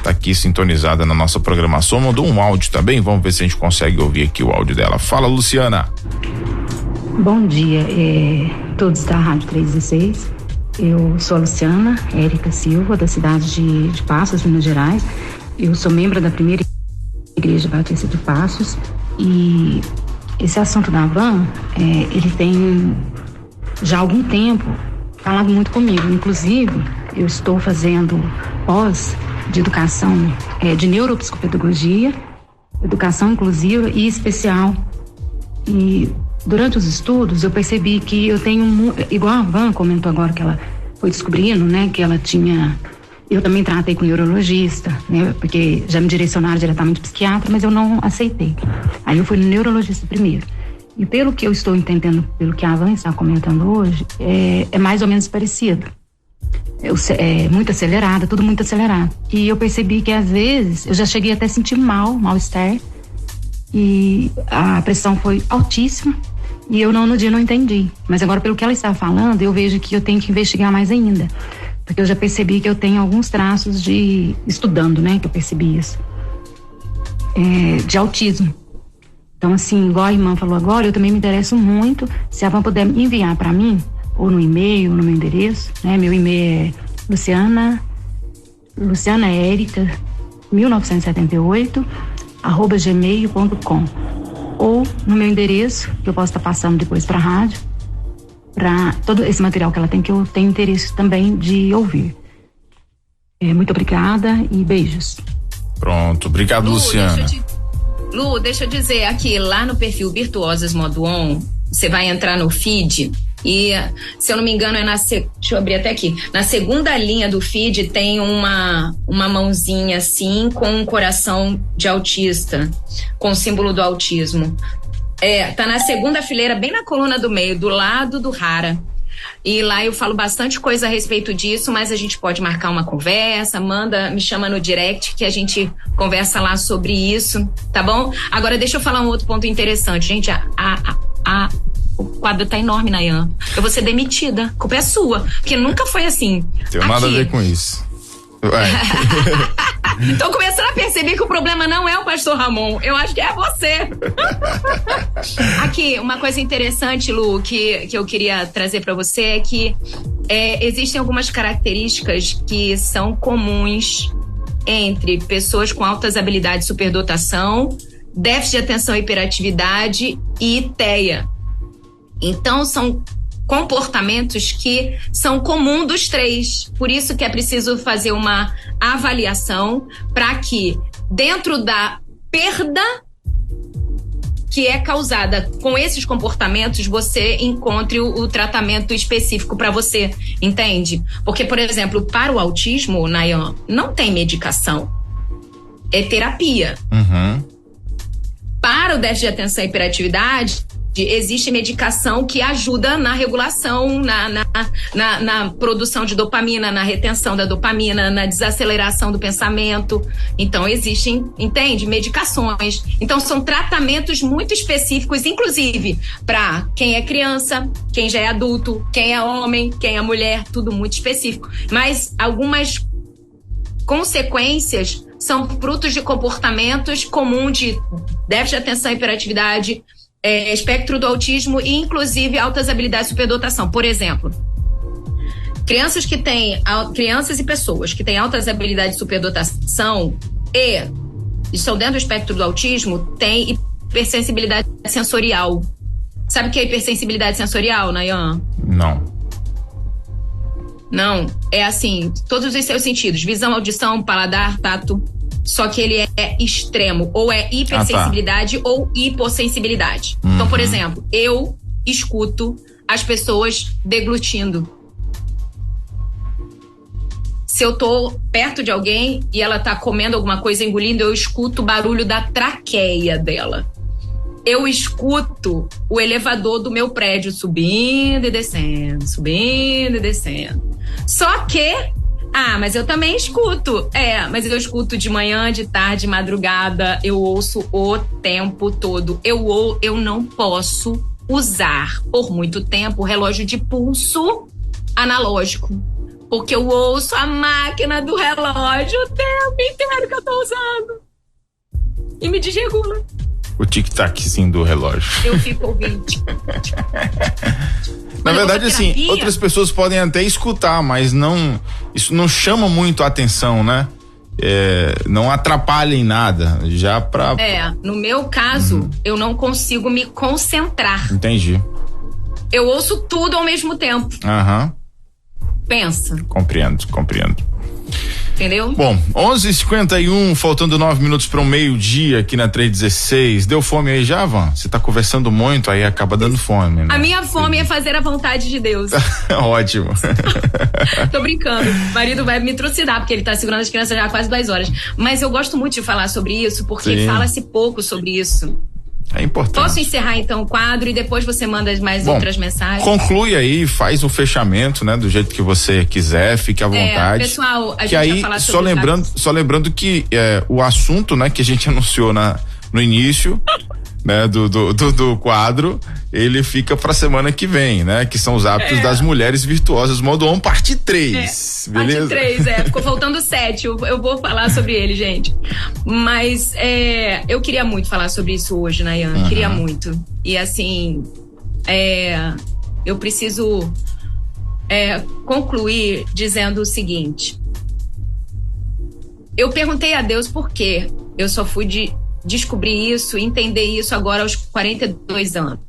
tá aqui sintonizada na nossa programação, mandou um áudio também, vamos ver se a gente consegue ouvir aqui o áudio dela. Fala, Luciana. Bom dia, todos da Rádio 316. Eu sou a Luciana Érica Silva, da cidade de Passos, Minas Gerais. Eu sou membro da primeira Igreja Batista de Passos, e esse assunto da Van, ele tem já há algum tempo falado muito comigo. Inclusive, eu estou fazendo pós de educação de neuropsicopedagogia, educação inclusiva e especial. E durante os estudos eu percebi que eu tenho, igual a Van comentou agora que ela foi descobrindo, né, que ela tinha. Eu também tratei com neurologista, né? Porque já me direcionaram diretamente para psiquiatra, mas eu não aceitei. Aí eu fui no neurologista primeiro. E pelo que eu estou entendendo, pelo que a Van está comentando hoje, é mais ou menos parecido. É muito acelerada, tudo muito acelerado. E eu percebi que às vezes eu já cheguei até a sentir mal-estar. E a pressão foi altíssima. E eu no dia não entendi. Mas agora, pelo que ela estava falando, eu vejo que eu tenho que investigar mais ainda. Porque eu já percebi que eu tenho alguns traços estudando, né, que eu percebi isso, de autismo. Então, assim, igual a irmã falou agora, eu também me interesso muito, se a Van puder enviar para mim, ou no e-mail, ou no meu endereço, né, meu e-mail é lucianaerica 1978 @gmail.com, ou no meu endereço, que eu posso estar passando depois para a rádio, para todo esse material que ela tem, que eu tenho interesse também de ouvir. Muito obrigada e beijos. Pronto, obrigado, Luciana. Deixa eu dizer aqui, lá no perfil Virtuosas Modo On, você vai entrar no feed e, se eu não me engano, deixa eu abrir até aqui, na segunda linha do feed tem uma mãozinha assim, com um coração de autista, com o símbolo do autismo. Tá na segunda fileira, bem na coluna do meio, do lado do Rara. E lá eu falo bastante coisa a respeito disso, mas a gente pode marcar uma conversa, me chama no direct que a gente conversa lá sobre isso, tá bom? Agora deixa eu falar um outro ponto interessante, gente. O quadro tá enorme, Nayan. Eu vou ser demitida, a culpa é sua, porque nunca foi assim. Tem nada a ver com isso. Tô começando a perceber que o problema não é o pastor Ramon, eu acho que é você. Aqui, uma coisa interessante, Lu, que eu queria trazer pra você é que existem algumas características que são comuns entre pessoas com altas habilidades de superdotação, déficit de atenção e hiperatividade e TEA. Então, são comportamentos que são comuns dos três. Por isso que é preciso fazer uma avaliação para que, dentro da perda que é causada com esses comportamentos, você encontre o tratamento específico para você, entende? Porque, por exemplo, para o autismo, Nayan, não tem medicação. É terapia. Uhum. Para o déficit de atenção e hiperatividade, existe medicação que ajuda na regulação, na produção de dopamina, na retenção da dopamina, na desaceleração do pensamento. Então, existem, entende? Medicações. Então, são tratamentos muito específicos, inclusive para quem é criança, quem já é adulto, quem é homem, quem é mulher, tudo muito específico. Mas algumas consequências são frutos de comportamentos comuns de déficit de atenção e hiperatividade, espectro do autismo e, inclusive, altas habilidades de superdotação. Por exemplo, Crianças e pessoas que têm altas habilidades de superdotação e estão dentro do espectro do autismo têm hipersensibilidade sensorial. Sabe o que é hipersensibilidade sensorial, Nayan? Não, é assim, todos os seus sentidos, visão, audição, paladar, tato, só que ele é extremo, ou é hipersensibilidade ou hipossensibilidade. Então, por exemplo, eu escuto as pessoas deglutindo. Se eu tô perto de alguém e ela tá comendo alguma coisa, engolindo, eu escuto o barulho da traqueia dela. Eu escuto o elevador do meu prédio subindo e descendo, subindo e descendo. Só que, mas eu também escuto. Mas eu escuto de manhã, de tarde, de madrugada, eu ouço o tempo todo. Eu não posso usar por muito tempo o relógio de pulso analógico. Porque eu ouço a máquina do relógio o tempo inteiro que eu tô usando. E me desregula. O tic-taczinho do relógio. Eu fico ouvindo. Na verdade, assim, outras pessoas podem até escutar, mas isso não chama muito a atenção, né? Não atrapalha em nada. No meu caso, eu não consigo me concentrar. Entendi. Eu ouço tudo ao mesmo tempo. Pensa. Compreendo. Entendeu? Bom, 11h51, faltando 9 minutos para o meio-dia aqui na 316. Deu fome aí já, Van? Você tá conversando muito, aí acaba dando fome, né? A minha fome é fazer a vontade de Deus. Ótimo. Tô brincando. O marido vai me trucidar, porque ele tá segurando as crianças já há quase 2 horas. Mas eu gosto muito de falar sobre isso, porque fala-se pouco sobre isso. É importante. Posso encerrar então o quadro e depois você manda mais outras mensagens? Conclui aí, faz o fechamento, né? Do jeito que você quiser, fique à vontade. Pessoal, a que gente aí, vai falar sobre só lembrando que o assunto, né, que a gente anunciou no início, né, do quadro, ele fica pra semana que vem, né? Que são os hábitos das mulheres virtuosas modo on, parte 3. Beleza? Parte 3, ficou faltando 7. Eu vou falar sobre ele, gente. Mas eu queria muito falar sobre isso hoje, Nayan. Queria muito. E assim, eu preciso concluir dizendo o seguinte. Eu perguntei a Deus por quê. Eu só fui descobrir isso, entender isso agora aos 42 anos.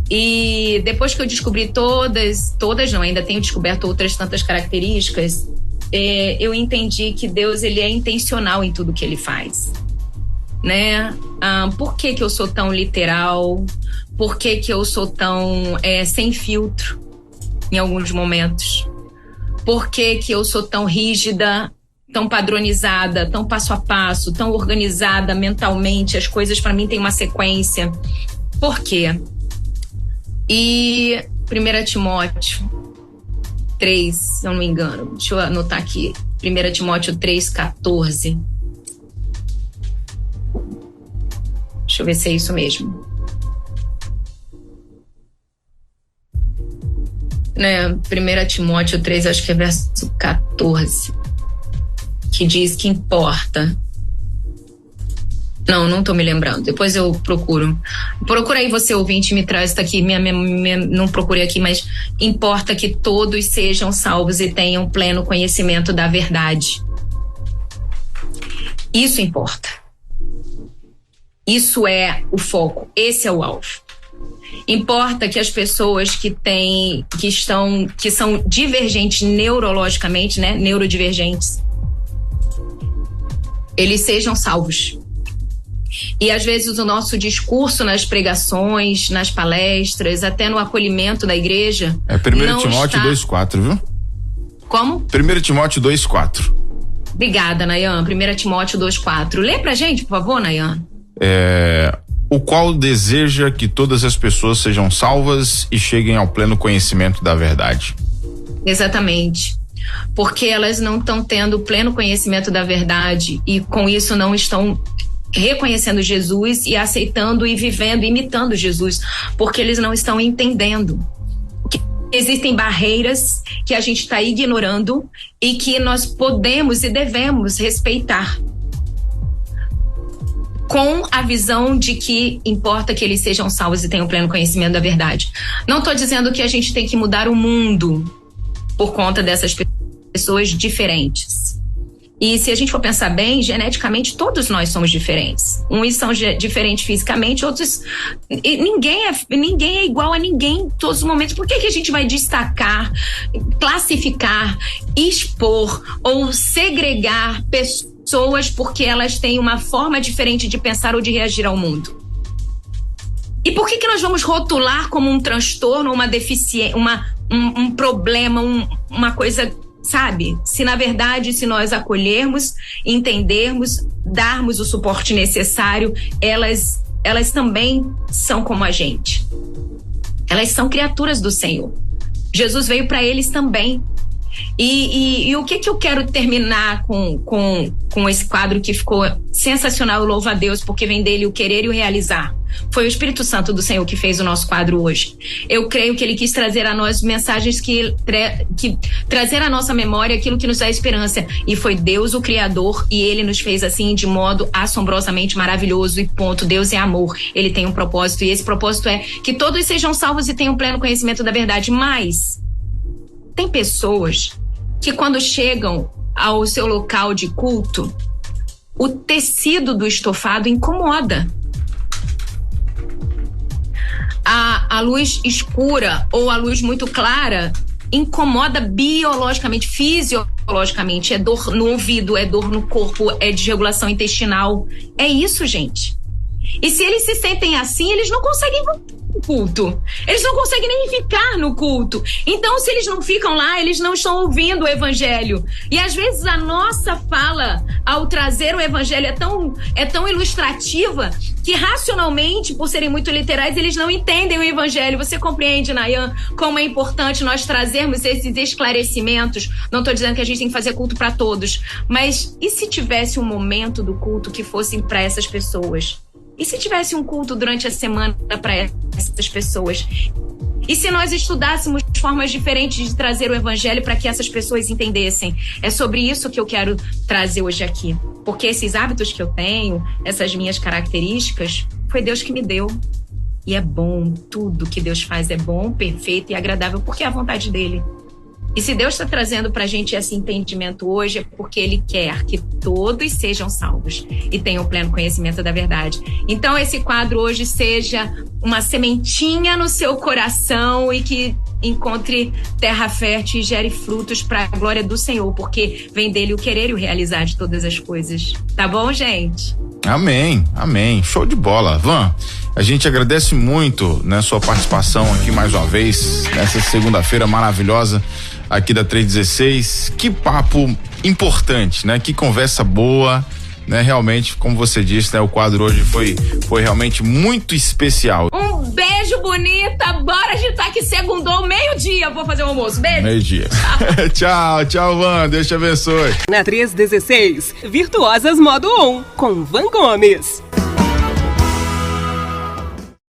E depois que eu descobri todas não, ainda tenho descoberto outras tantas características, eu entendi que Deus, ele é intencional em tudo que ele faz, né? Por que eu sou tão literal? Por que eu sou tão sem filtro em alguns momentos? Por que eu sou tão rígida, tão padronizada, tão passo a passo, tão organizada mentalmente? As coisas para mim têm uma sequência. Por quê? E 1 Timóteo 3, se eu não me engano, deixa eu anotar aqui, 1 Timóteo 3,14. Deixa eu ver se é isso mesmo. Né? 1 Timóteo 3, acho que é verso 14. Que diz que importa. Não tô me lembrando. Depois eu procuro. Procura aí você, ouvinte, me traz, tá aqui. Não procurei aqui, mas importa que todos sejam salvos e tenham pleno conhecimento da verdade. Isso importa. Isso é o foco. Esse é o alvo. Importa que as pessoas que são divergentes neurologicamente, né? Neurodivergentes, eles sejam salvos. E às vezes o nosso discurso nas pregações, nas palestras, até no acolhimento da igreja. 1 Timóteo 2,4, viu? Como? 1 Timóteo 2,4. Obrigada, Nayan. 1 Timóteo 2,4. Lê pra gente, por favor, Nayan. O qual deseja que todas as pessoas sejam salvas e cheguem ao pleno conhecimento da verdade. Exatamente. Porque elas não estão tendo pleno conhecimento da verdade e com isso não estão reconhecendo Jesus e aceitando e vivendo, imitando Jesus, porque eles não estão entendendo que existem barreiras que a gente está ignorando e que nós podemos e devemos respeitar. com a visão de que importa que eles sejam salvos e tenham pleno conhecimento da verdade. Não estou dizendo que a gente tem que mudar o mundo por conta dessas pessoas diferentes. E se a gente for pensar bem, geneticamente todos nós somos diferentes. Uns são diferentes fisicamente, outros... Ninguém é igual a ninguém em todos os momentos. Por que a gente vai destacar, classificar, expor ou segregar pessoas porque elas têm uma forma diferente de pensar ou de reagir ao mundo? E por que nós vamos rotular como um transtorno, uma deficiência, um problema, uma coisa... Sabe? Se na verdade, se nós acolhermos, entendermos, darmos o suporte necessário, elas também são como a gente. Elas são criaturas do Senhor. Jesus veio para eles também. E o que eu quero terminar com esse quadro que ficou sensacional, eu louvo a Deus, porque vem dele o querer e o realizar. Foi o Espírito Santo do Senhor que fez o nosso quadro hoje. Eu creio que ele quis trazer a nós mensagens que trazer à nossa memória aquilo que nos dá esperança. E foi Deus o Criador, e ele nos fez assim de modo assombrosamente maravilhoso e ponto. Deus é amor, ele tem um propósito, e esse propósito é que todos sejam salvos e tenham pleno conhecimento da verdade. Mas tem pessoas que quando chegam ao seu local de culto, o tecido do estofado incomoda. A luz escura ou a luz muito clara incomoda biologicamente, fisiologicamente. É dor no ouvido, é dor no corpo, é desregulação intestinal. É isso, gente. E se eles se sentem assim, eles não conseguem culto. Eles não conseguem nem ficar no culto. Então, se eles não ficam lá, eles não estão ouvindo o evangelho. E às vezes a nossa fala, ao trazer o evangelho, é tão ilustrativa que racionalmente, por serem muito literais, eles não entendem o evangelho. Você compreende, Nayan, como é importante nós trazermos esses esclarecimentos? Não estou dizendo que a gente tem que fazer culto para todos, mas e se tivesse um momento do culto que fosse para essas pessoas? E se tivesse um culto durante a semana para essas pessoas? E se nós estudássemos formas diferentes de trazer o evangelho para que essas pessoas entendessem? É sobre isso que eu quero trazer hoje aqui. Porque esses hábitos que eu tenho, essas minhas características, foi Deus que me deu. E é bom, tudo que Deus faz é bom, perfeito e agradável, porque é a vontade dele. E se Deus está trazendo para a gente esse entendimento hoje, é porque ele quer que todos sejam salvos e tenham pleno conhecimento da verdade. Então esse quadro hoje seja uma sementinha no seu coração e que encontre terra fértil e gere frutos para a glória do Senhor, porque vem dele o querer e o realizar de todas as coisas. Tá bom, gente? Amém, amém. Show de bola. Van, a gente agradece muito, né, sua participação aqui mais uma vez, nessa segunda-feira maravilhosa aqui da 316. Que papo importante, né? Que conversa boa, né? Realmente, como você disse, né? O quadro hoje foi realmente muito especial. Um beijo, bonita. Bora agitar que segundou meio-dia. Vou fazer o almoço. Beijo. Meio-dia. Tchau, Van. Deus te abençoe. Na 316, Virtuosas Modo On, com Van Gomes.